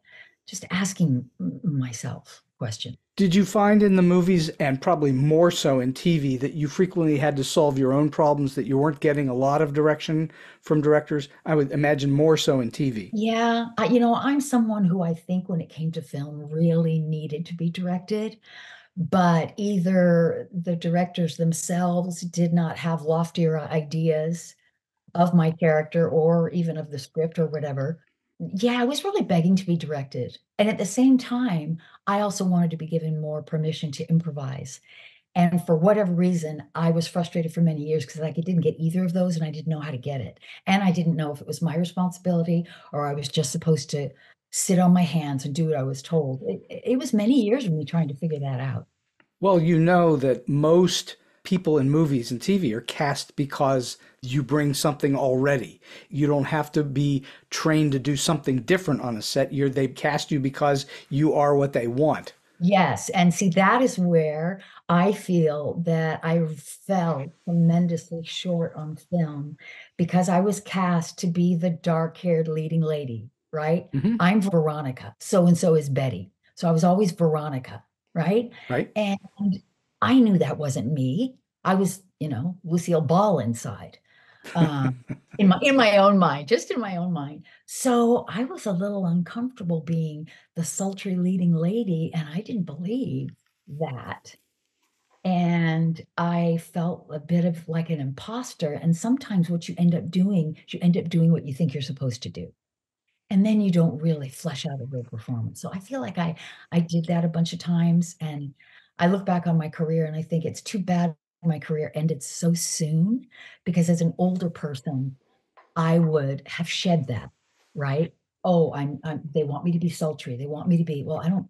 just asking myself questions. Did you find in the movies, and probably more so in TV, that you frequently had to solve your own problems, that you weren't getting a lot of direction from directors? I would imagine more so in TV. Yeah, I'm someone who I think when it came to film really needed to be directed, but either the directors themselves did not have loftier ideas of my character or even of the script or whatever. Yeah, I was really begging to be directed. And at the same time, I also wanted to be given more permission to improvise. And for whatever reason, I was frustrated for many years because I didn't get either of those and I didn't know how to get it. And I didn't know if it was my responsibility or I was just supposed to sit on my hands and do what I was told. It was many years of me trying to figure that out. Well, you know that most people in movies and TV are cast because you bring something already. You don't have to be trained to do something different on a set. They cast you because you are what they want. Yes. And see, that is where I feel that I fell tremendously short on film because I was cast to be the dark-haired leading lady, right? Hmm. I'm Veronica, so and so is Betty. So I was always Veronica, right? Right? And I knew that wasn't me. I was, Lucille Ball inside. In my own mind, just in my own mind. So I was a little uncomfortable being the sultry leading lady, and I didn't believe that. And I felt a bit of like an imposter. And sometimes what you end up doing, is you end up doing what you think you're supposed to do. And then you don't really flesh out a real performance. So I feel like I did that a bunch of times. And I look back on my career and I think it's too bad my career ended so soon because as an older person, I would have shed that, right? Oh, they want me to be sultry. They want me to be, well, I don't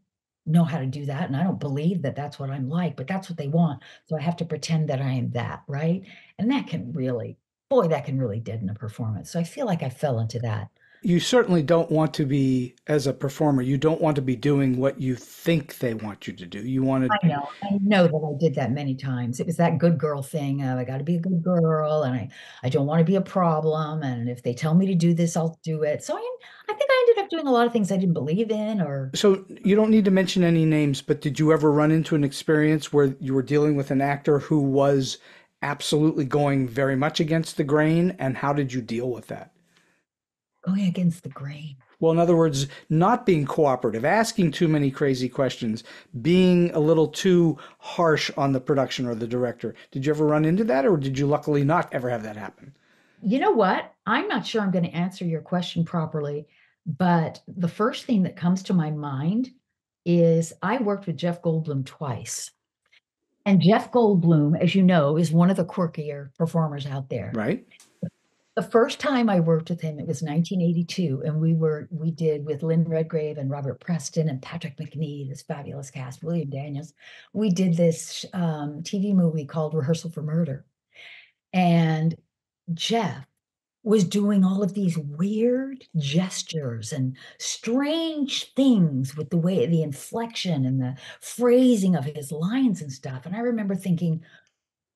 know how to do that. And I don't believe that that's what I'm like, but that's what they want. So I have to pretend that I am that, right? And that can really, boy, that can really deaden a performance. So I feel like I fell into that. You certainly don't want to be, as a performer, you don't want to be doing what you think they want you to do. You want to. I know that I did that many times. It was that good girl thing. I got to be a good girl, and I don't want to be a problem. And if they tell me to do this, I'll do it. So I think I ended up doing a lot of things I didn't believe in, or So you don't need to mention any names, but did you ever run into an experience where you were dealing with an actor who was absolutely going very much against the grain, and how did you deal with that? going against the grain. Well, in other words, not being cooperative, asking too many crazy questions, being a little too harsh on the production or the director. Did you ever run into that, or did you luckily not ever have that happen? You know what? I'm not sure I'm going to answer your question properly, but the first thing that comes to my mind is I worked with Jeff Goldblum twice. And Jeff Goldblum, as you know, is one of the quirkier performers out there. Right? The first time I worked with him, it was 1982, and we did with Lynn Redgrave and Robert Preston and Patrick McNee, this fabulous cast, William Daniels. We did this TV movie called Rehearsal for Murder. And Jeff was doing all of these weird gestures and strange things with the inflection and the phrasing of his lines and stuff. And I remember thinking,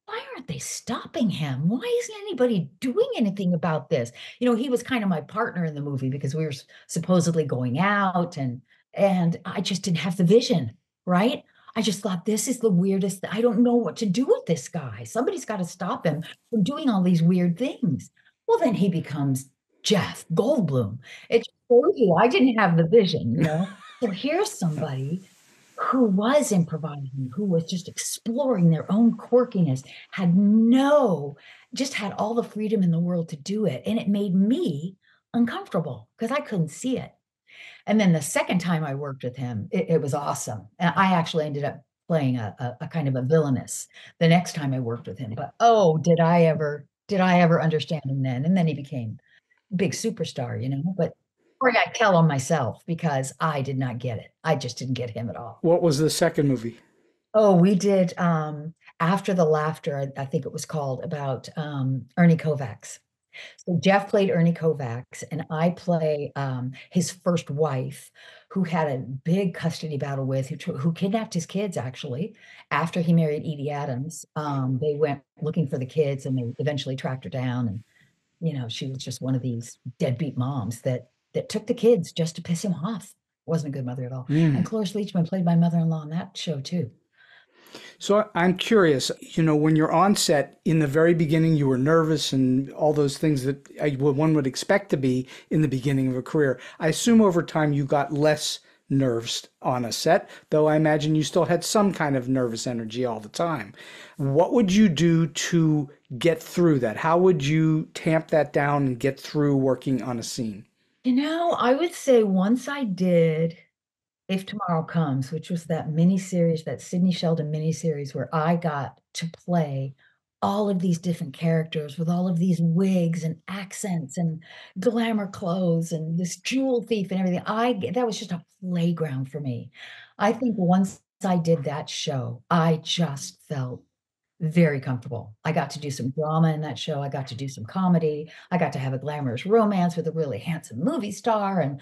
why aren't they stopping him? Why isn't anybody doing anything about this? He was kind of my partner in the movie because we were supposedly going out and I just didn't have the vision, right? I just thought this is the weirdest. I don't know what to do with this guy. Somebody's got to stop him from doing all these weird things. Well, then he becomes Jeff Goldblum. It shows you I didn't have the vision. So here's somebody who was improvising, who was just exploring their own quirkiness, just had all the freedom in the world to do it. And it made me uncomfortable because I couldn't see it. And then the second time I worked with him, it was awesome. And I actually ended up playing a kind of a villainess the next time I worked with him. But oh, did I ever understand him then? And then he became a big superstar. But or I tell on myself because I did not get it. I just didn't get him at all. What was the second movie? Oh, we did After the Laughter, I think it was called, about Ernie Kovacs. So Jeff played Ernie Kovacs, and I play his first wife, who had a big custody battle with, who kidnapped his kids, actually, after he married Edie Adams. They went looking for the kids, and they eventually tracked her down. she was just one of these deadbeat moms that took the kids just to piss him off. Wasn't a good mother at all. And Mm. Cloris Leachman played my mother-in-law on that show too. So I'm curious, when you're on set in the very beginning, you were nervous and all those things that one would expect to be in the beginning of a career. I assume over time you got less nerves on a set, though I imagine you still had some kind of nervous energy all the time. What would you do to get through that? How would you tamp that down and get through working on a scene? I would say once I did If Tomorrow Comes, which was that miniseries, that Sidney Sheldon miniseries where I got to play all of these different characters with all of these wigs and accents and glamour clothes and this jewel thief and everything. That was just a playground for me. I think once I did that show, I just felt very comfortable. I got to do some drama in that show. I got to do some comedy. I got to have a glamorous romance with a really handsome movie star. And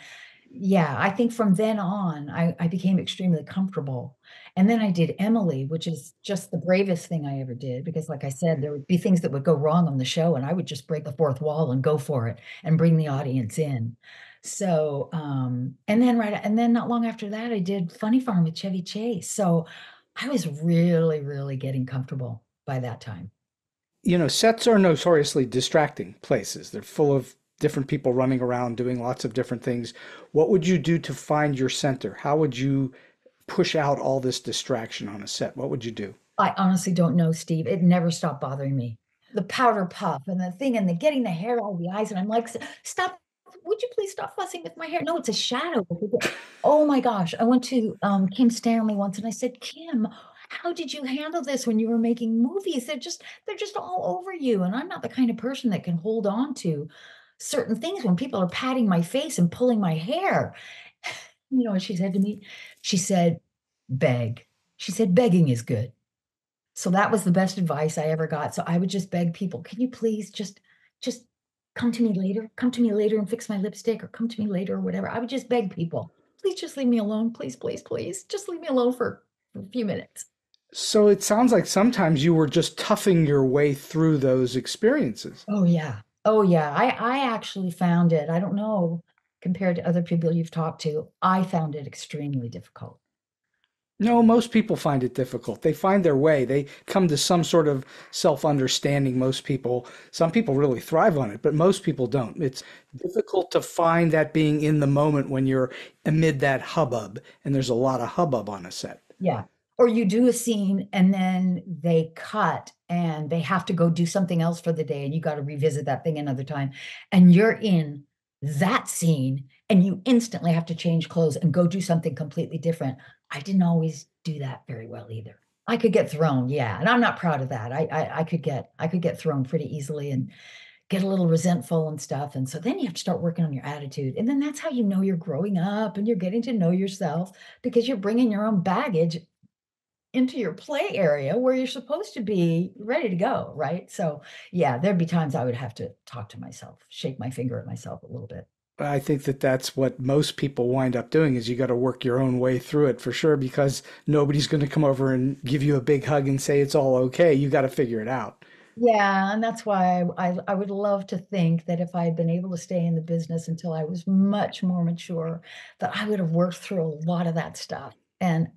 yeah, I think from then on, I became extremely comfortable. And then I did Emily, which is just the bravest thing I ever did, because like I said, there would be things that would go wrong on the show, and I would just break the fourth wall and go for it and bring the audience in. So, and then not long after that, I did Funny Farm with Chevy Chase. So I was really, really getting comfortable by that time. Sets are notoriously distracting places. They're full of different people running around doing lots of different things. What would you do to find your center? How would you push out all this distraction on a set? What would you do? I honestly don't know, Steve. It never stopped bothering me. The powder puff and the thing and the getting the hair out of the eyes. And I'm like, stop. Would you please stop fussing with my hair? No, it's a shadow. Oh my gosh. I went to Kim Stanley once and I said, Kim, how did you handle this when you were making movies? They're just all over you. And I'm not the kind of person that can hold on to certain things when people are patting my face and pulling my hair. You know what she said to me? She said, beg. She said, begging is good. So that was the best advice I ever got. So I would just beg people, can you please just come to me later? Come to me later and fix my lipstick, or come to me later or whatever. I would just beg people, please just leave me alone. Please, please, please. Just leave me alone for a few minutes. So it sounds like sometimes you were just toughing your way through those experiences. Oh yeah. Oh yeah. I actually found it. I don't know, compared to other people you've talked to, I found it extremely difficult. No, most people find it difficult. They find their way. They come to some sort of self-understanding. Most people, some people really thrive on it, but most people don't. It's difficult to find that being in the moment when you're amid that hubbub, and there's a lot of hubbub on a set. Yeah. Or you do a scene and then they cut and they have to go do something else for the day, and you got to revisit that thing another time. And you're in that scene and you instantly have to change clothes and go do something completely different. I didn't always do that very well either. I could get thrown, yeah, and I'm not proud of that. I could get thrown pretty easily and get a little resentful and stuff. And so then you have to start working on your attitude. And then that's how you know you're growing up and you're getting to know yourself, because you're bringing your own baggage into your play area where you're supposed to be ready to go, right? So, yeah, there'd be times I would have to talk to myself, shake my finger at myself a little bit. I think that that's what most people wind up doing is you got to work your own way through it for sure because nobody's going to come over and give you a big hug and say it's all okay. You got to figure it out. Yeah, and that's why I would love to think that if I had been able to stay in the business until I was much more mature, that I would have worked through a lot of that stuff and,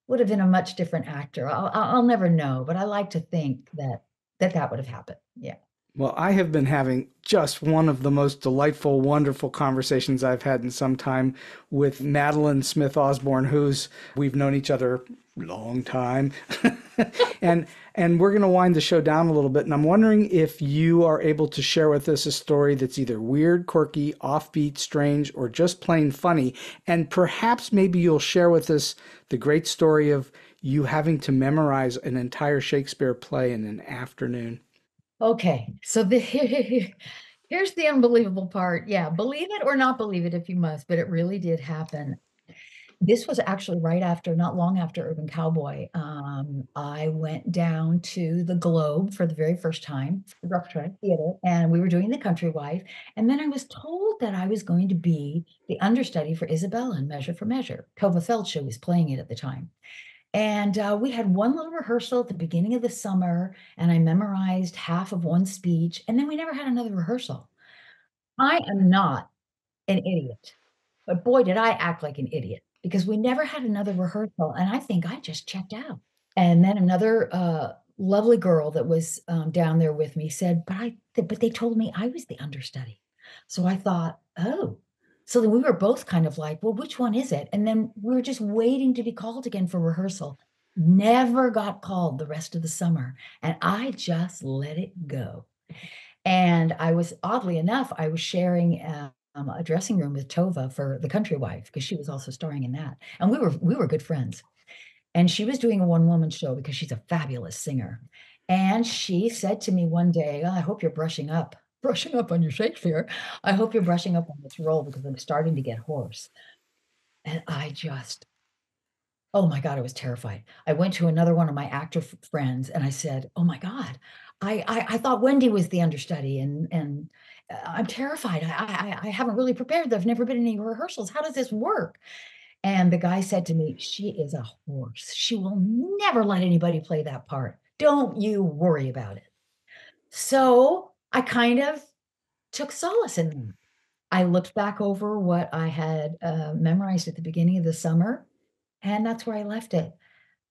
would have been a much different actor. I'll never know, but I like to think that would have happened. Yeah. Well, I have been having just one of the most delightful, wonderful conversations I've had in some time with Madolyn Smith Osborne, who's we've known each other a long time. and we're going to wind the show down a little bit. And I'm wondering if you are able to share with us a story that's either weird, quirky, offbeat, strange, or just plain funny. And perhaps maybe you'll share with us the great story of you having to memorize an entire Shakespeare play in an afternoon. Okay, so here's the unbelievable part. Yeah, believe it or not believe it if you must, but it really did happen. This was actually not long after Urban Cowboy. I went down to the Globe for the very first time, Rough Trade Theater, and we were doing The Country Wife. And then I was told that I was going to be the understudy for Isabella in Measure for Measure. Tova Feldshuh was playing it at the time. And we had one little rehearsal at the beginning of the summer, and I memorized half of one speech, and then we never had another rehearsal. I am not an idiot, but boy, did I act like an idiot because we never had another rehearsal, and I think I just checked out. And then another lovely girl that was down there with me said, but they told me I was the understudy. So I thought, oh. So then we were both kind of like, well, which one is it? And then we were just waiting to be called again for rehearsal. Never got called the rest of the summer. And I just let it go. And I was, oddly enough, I was sharing a dressing room with Tova for The Country Wife because she was also starring in that. And we were good friends. And she was doing a one-woman show because she's a fabulous singer. And she said to me one day, oh, I hope you're brushing up on your Shakespeare. I hope you're brushing up on this role because I'm starting to get hoarse. And I just, oh my God, I was terrified. I went to another one of my actor friends and I said, oh my God, I thought Wendy was the understudy and I'm terrified. I haven't really prepared. I've never been in any rehearsals. How does this work? And the guy said to me, she is a horse. She will never let anybody play that part. Don't you worry about it. So I kind of took solace in that. I looked back over what I had memorized at the beginning of the summer, and that's where I left it.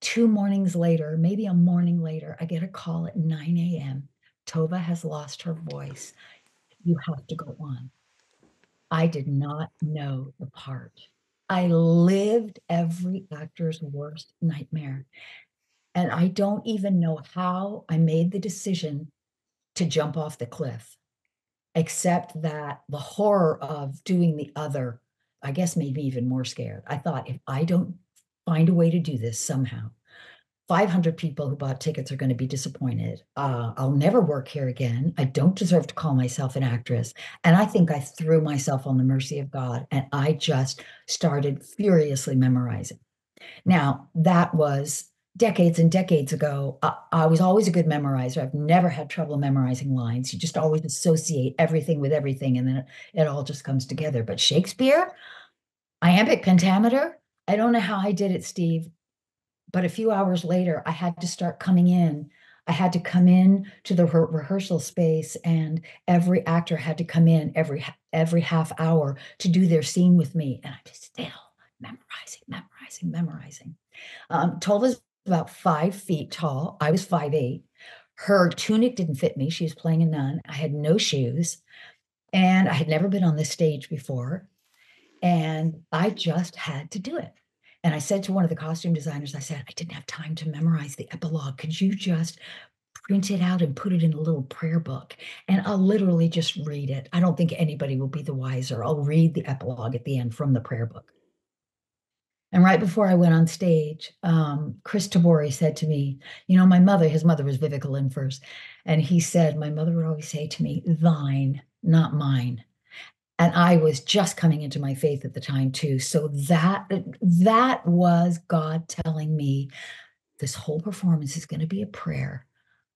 2 mornings later, maybe a morning later, I get a call at 9 a.m. Tova has lost her voice. You have to go on. I did not know the part. I lived every actor's worst nightmare. And I don't even know how I made the decision to jump off the cliff, except that the horror of doing the other, I guess, made me even more scared. I thought, if I don't find a way to do this somehow, 500 people who bought tickets are going to be disappointed. I'll never work here again. I don't deserve to call myself an actress. And I think I threw myself on the mercy of God, and I just started furiously memorizing. Now, that was decades and decades ago. I was always a good memorizer. I've never had trouble memorizing lines. You just always associate everything with everything, and then it all just comes together. But Shakespeare, iambic pentameter, I don't know how I did it, Steve. But a few hours later, I had to start coming in. I had to come in to the rehearsal space, and every actor had to come in every half hour to do their scene with me. And I'm just still memorizing. Tova's about 5 feet tall. I was 5'8". Her tunic didn't fit me. She was playing a nun. I had no shoes, and I had never been on this stage before. And I just had to do it. And I said to one of the costume designers, I said, I didn't have time to memorize the epilogue. Could you just print it out and put it in a little prayer book? And I'll literally just read it. I don't think anybody will be the wiser. I'll read the epilogue at the end from the prayer book. And right before I went on stage, Chris Tabori said to me, his mother was Vivica Lynn first. And he said, my mother would always say to me, thine, not mine. And I was just coming into my faith at the time too. So that was God telling me this whole performance is going to be a prayer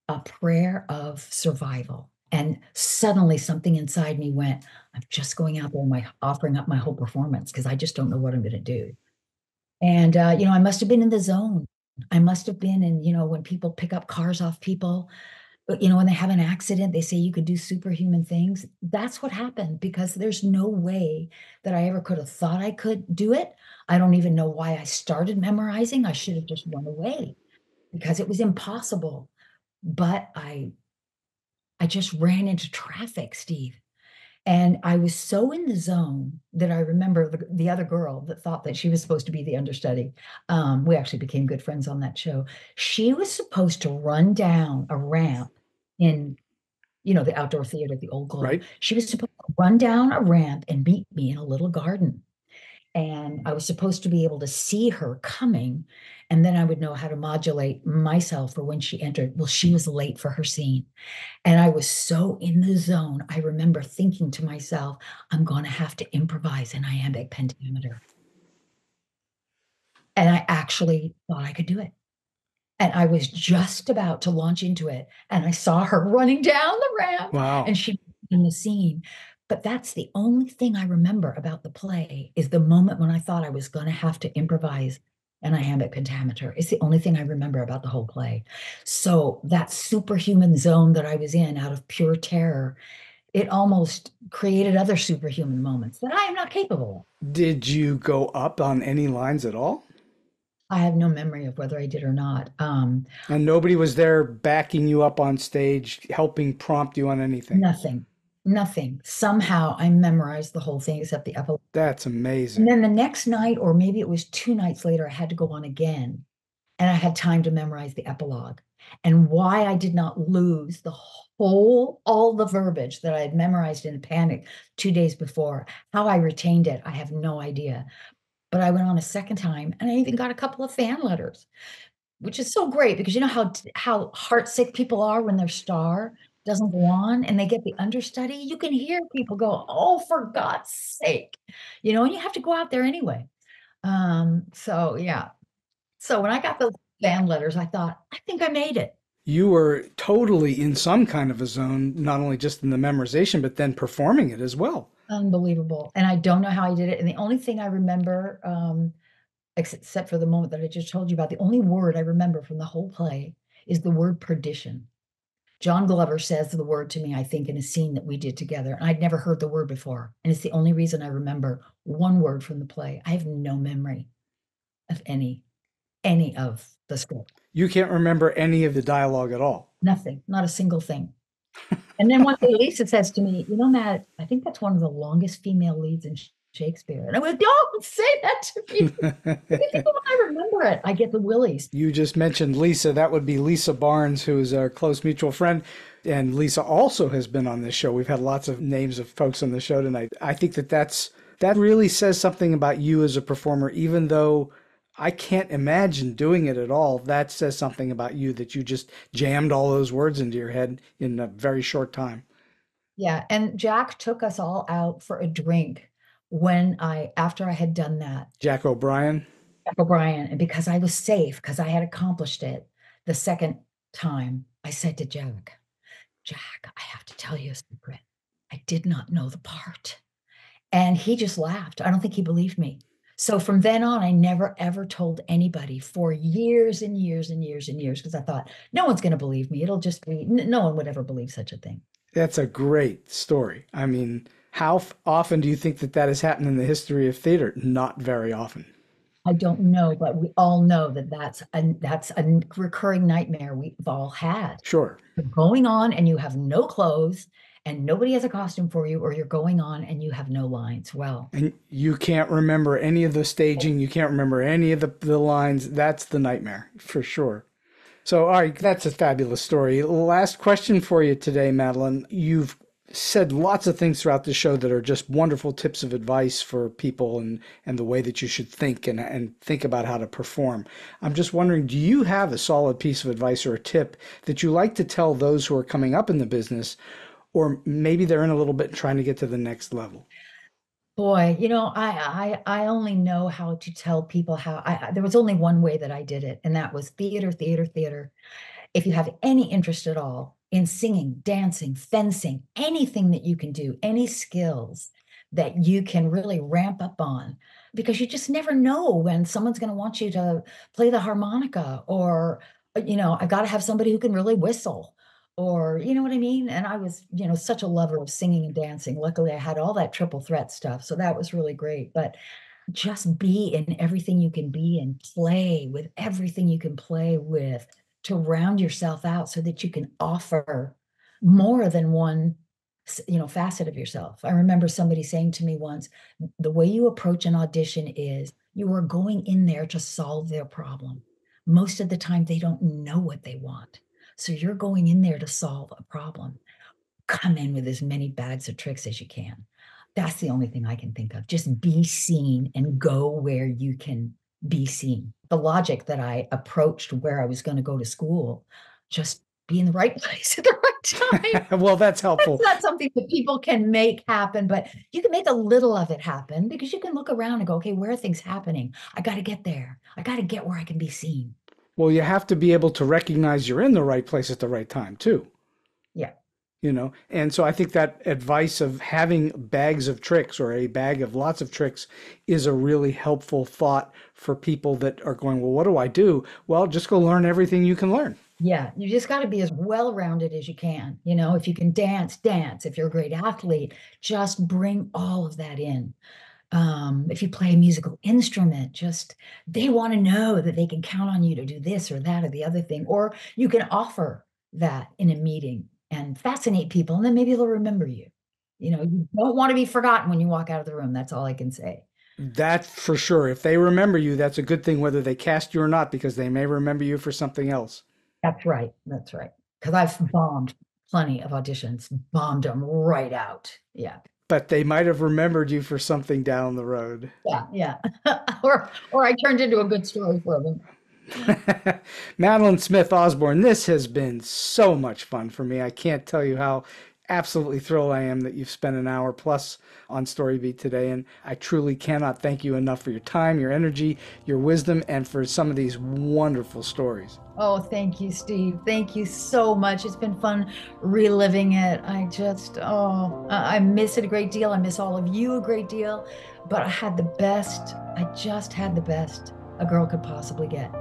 of survival. And suddenly something inside me went, I'm just going out there and offering up my whole performance because I just don't know what I'm going to do. And, I must have been in the zone. I must have been in, when people pick up cars off people, when they have an accident, they say you could do superhuman things. That's what happened because there's no way that I ever could have thought I could do it. I don't even know why I started memorizing. I should have just run away because it was impossible. But I just ran into traffic, Steve. And I was so in the zone that I remember the other girl that thought that she was supposed to be the understudy. We actually became good friends on that show. She was supposed to run down a ramp in, the outdoor theater, the Old Globe. Right. She was supposed to run down a ramp and meet me in a little garden. And I was supposed to be able to see her coming. And then I would know how to modulate myself for when she entered. Well, she was late for her scene. And I was so in the zone. I remember thinking to myself, I'm going to have to improvise an iambic pentameter. And I actually thought I could do it. And I was just about to launch into it. And I saw her running down the ramp. Wow. And she was in the scene. But that's the only thing I remember about the play is the moment when I thought I was going to have to improvise and iambic pentameter. It's the only thing I remember about the whole play. So that superhuman zone that I was in out of pure terror, it almost created other superhuman moments that I am not capable of. Did you go up on any lines at all? I have no memory of whether I did or not. And nobody was there backing you up on stage, helping prompt you on anything? Nothing, nothing. Somehow I memorized the whole thing except the epilogue. That's And amazing. then the next night, or maybe it was 2 nights later, I had to go on again. And I had time to memorize the epilogue. And why I did not lose all the verbiage that I had memorized in a panic 2 days before, how I retained it, I have no idea. But I went on a second time and I even got a couple of fan letters, which is so great because you know how heartsick people are when their star doesn't go on and they get the understudy. You can hear people go, "Oh, for God's sake," and you have to go out there anyway. So yeah. So when I got those fan letters, I thought, I think I made it. You were totally in some kind of a zone, not only just in the memorization, but then performing it as well. Unbelievable. And I don't know how I did it. And the only thing I remember, except for the moment that I just told you about, the only word I remember from the whole play is the word perdition. John Glover says the word to me, I think, in a scene that we did together. And I'd never heard the word before. And it's the only reason I remember one word from the play. I have no memory of any of the script. You can't remember any of the dialogue at all. Nothing, not a single thing. And then one day Lisa says to me, Matt, I think that's one of the longest female leads in Shakespeare. And I went, don't say that to me. Even when I remember it, I get the willies. You just mentioned Lisa. That would be Lisa Barnes, who is our close mutual friend. And Lisa also has been on this show. We've had lots of names of folks on the show tonight. I think that really says something about you as a performer, even though I can't imagine doing it at all. That says something about you that you just jammed all those words into your head in a very short time. Yeah. And Jack took us all out for a drink after I had done that. Jack O'Brien. Jack O'Brien. And because I was safe, because I had accomplished it the second time, I said to Jack, I have to tell you a secret. I did not know the part. And he just laughed. I don't think he believed me. So from then on, I never, ever told anybody for years and years and years and years, because I thought, no one's going to believe me. It'll just be, no one would ever believe such a thing. That's a great story. I mean, how often do you think that has happened in the history of theater? Not very often. I don't know, but we all know that that's a recurring nightmare we've all had. Sure. You're going on and you have no clothes and nobody has a costume for you, or you're going on and you have no lines. Well, and you can't remember any of the staging. You can't remember any of the lines. That's the nightmare for sure. So, all right, that's a fabulous story. Last question for you today, Madolyn. You've said lots of things throughout the show that are just wonderful tips of advice for people and the way that you should think and think about how to perform. I'm just wondering, do you have a solid piece of advice or a tip that you like to tell those who are coming up in the business, or maybe they're in a little bit trying to get to the next level? Boy, I only know how to tell people there was only one way that I did it, and that was theater, theater, theater. If you have any interest at all in singing, dancing, fencing, anything that you can do, any skills that you can really ramp up on, because you just never know when someone's going to want you to play the harmonica, or, I got to have somebody who can really whistle, or, you know what I mean? And I was, such a lover of singing and dancing. Luckily, I had all that triple threat stuff. So that was really great. But just be in everything you can be and play with everything you can play with to round yourself out so that you can offer more than one, facet of yourself. I remember somebody saying to me once, the way you approach an audition is you are going in there to solve their problem. Most of the time, they don't know what they want. So you're going in there to solve a problem. Come in with as many bags of tricks as you can. That's the only thing I can think of. Just be seen and go where you can be seen. The logic that I approached where I was going to go to school, just be in the right place at the right time. Well, that's helpful. It's not something that people can make happen, but you can make a little of it happen because you can look around and go, okay, where are things happening? I got to get there. I got to get where I can be seen. Well, you have to be able to recognize you're in the right place at the right time, too. Yeah. And so I think that advice of having bags of tricks or a bag of lots of tricks is a really helpful thought for people that are going, well, what do I do? Well, just go learn everything you can learn. Yeah, you just got to be as well-rounded as you can. If you can dance, dance. If you're a great athlete, just bring all of that in. If you play a musical instrument, they want to know that they can count on you to do this or that or the other thing. Or you can offer that in a meeting and fascinate people, and then maybe they'll remember you. You don't want to be forgotten when you walk out of the room. That's all I can say. That for sure. If they remember you, that's a good thing, whether they cast you or not, because they may remember you for something else. That's right. That's right. Because I've bombed plenty of auditions, bombed them right out. Yeah. But they might have remembered you for something down the road. Yeah. or I turned into a good story for them. Madolyn Smith Osborne, this has been so much fun for me. I can't tell you how absolutely thrilled I am that you've spent an hour plus on StoryBeat today, and I truly cannot thank you enough for your time, your energy, your wisdom, and for some of these wonderful stories. Oh, thank you, Steve. Thank you so much. It's been fun reliving it. I miss it a great deal. I miss all of you a great deal, but I had the best. I just had the best a girl could possibly get.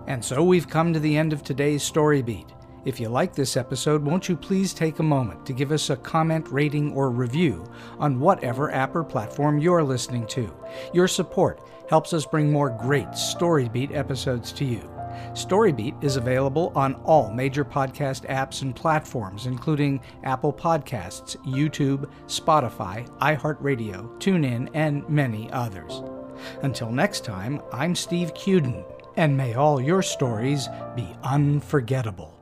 And so we've come to the end of today's StoryBeat. If you like this episode, won't you please take a moment to give us a comment, rating, or review on whatever app or platform you're listening to. Your support helps us bring more great StoryBeat episodes to you. StoryBeat is available on all major podcast apps and platforms, including Apple Podcasts, YouTube, Spotify, iHeartRadio, TuneIn, and many others. Until next time, I'm Steve Cuden, and may all your stories be unforgettable.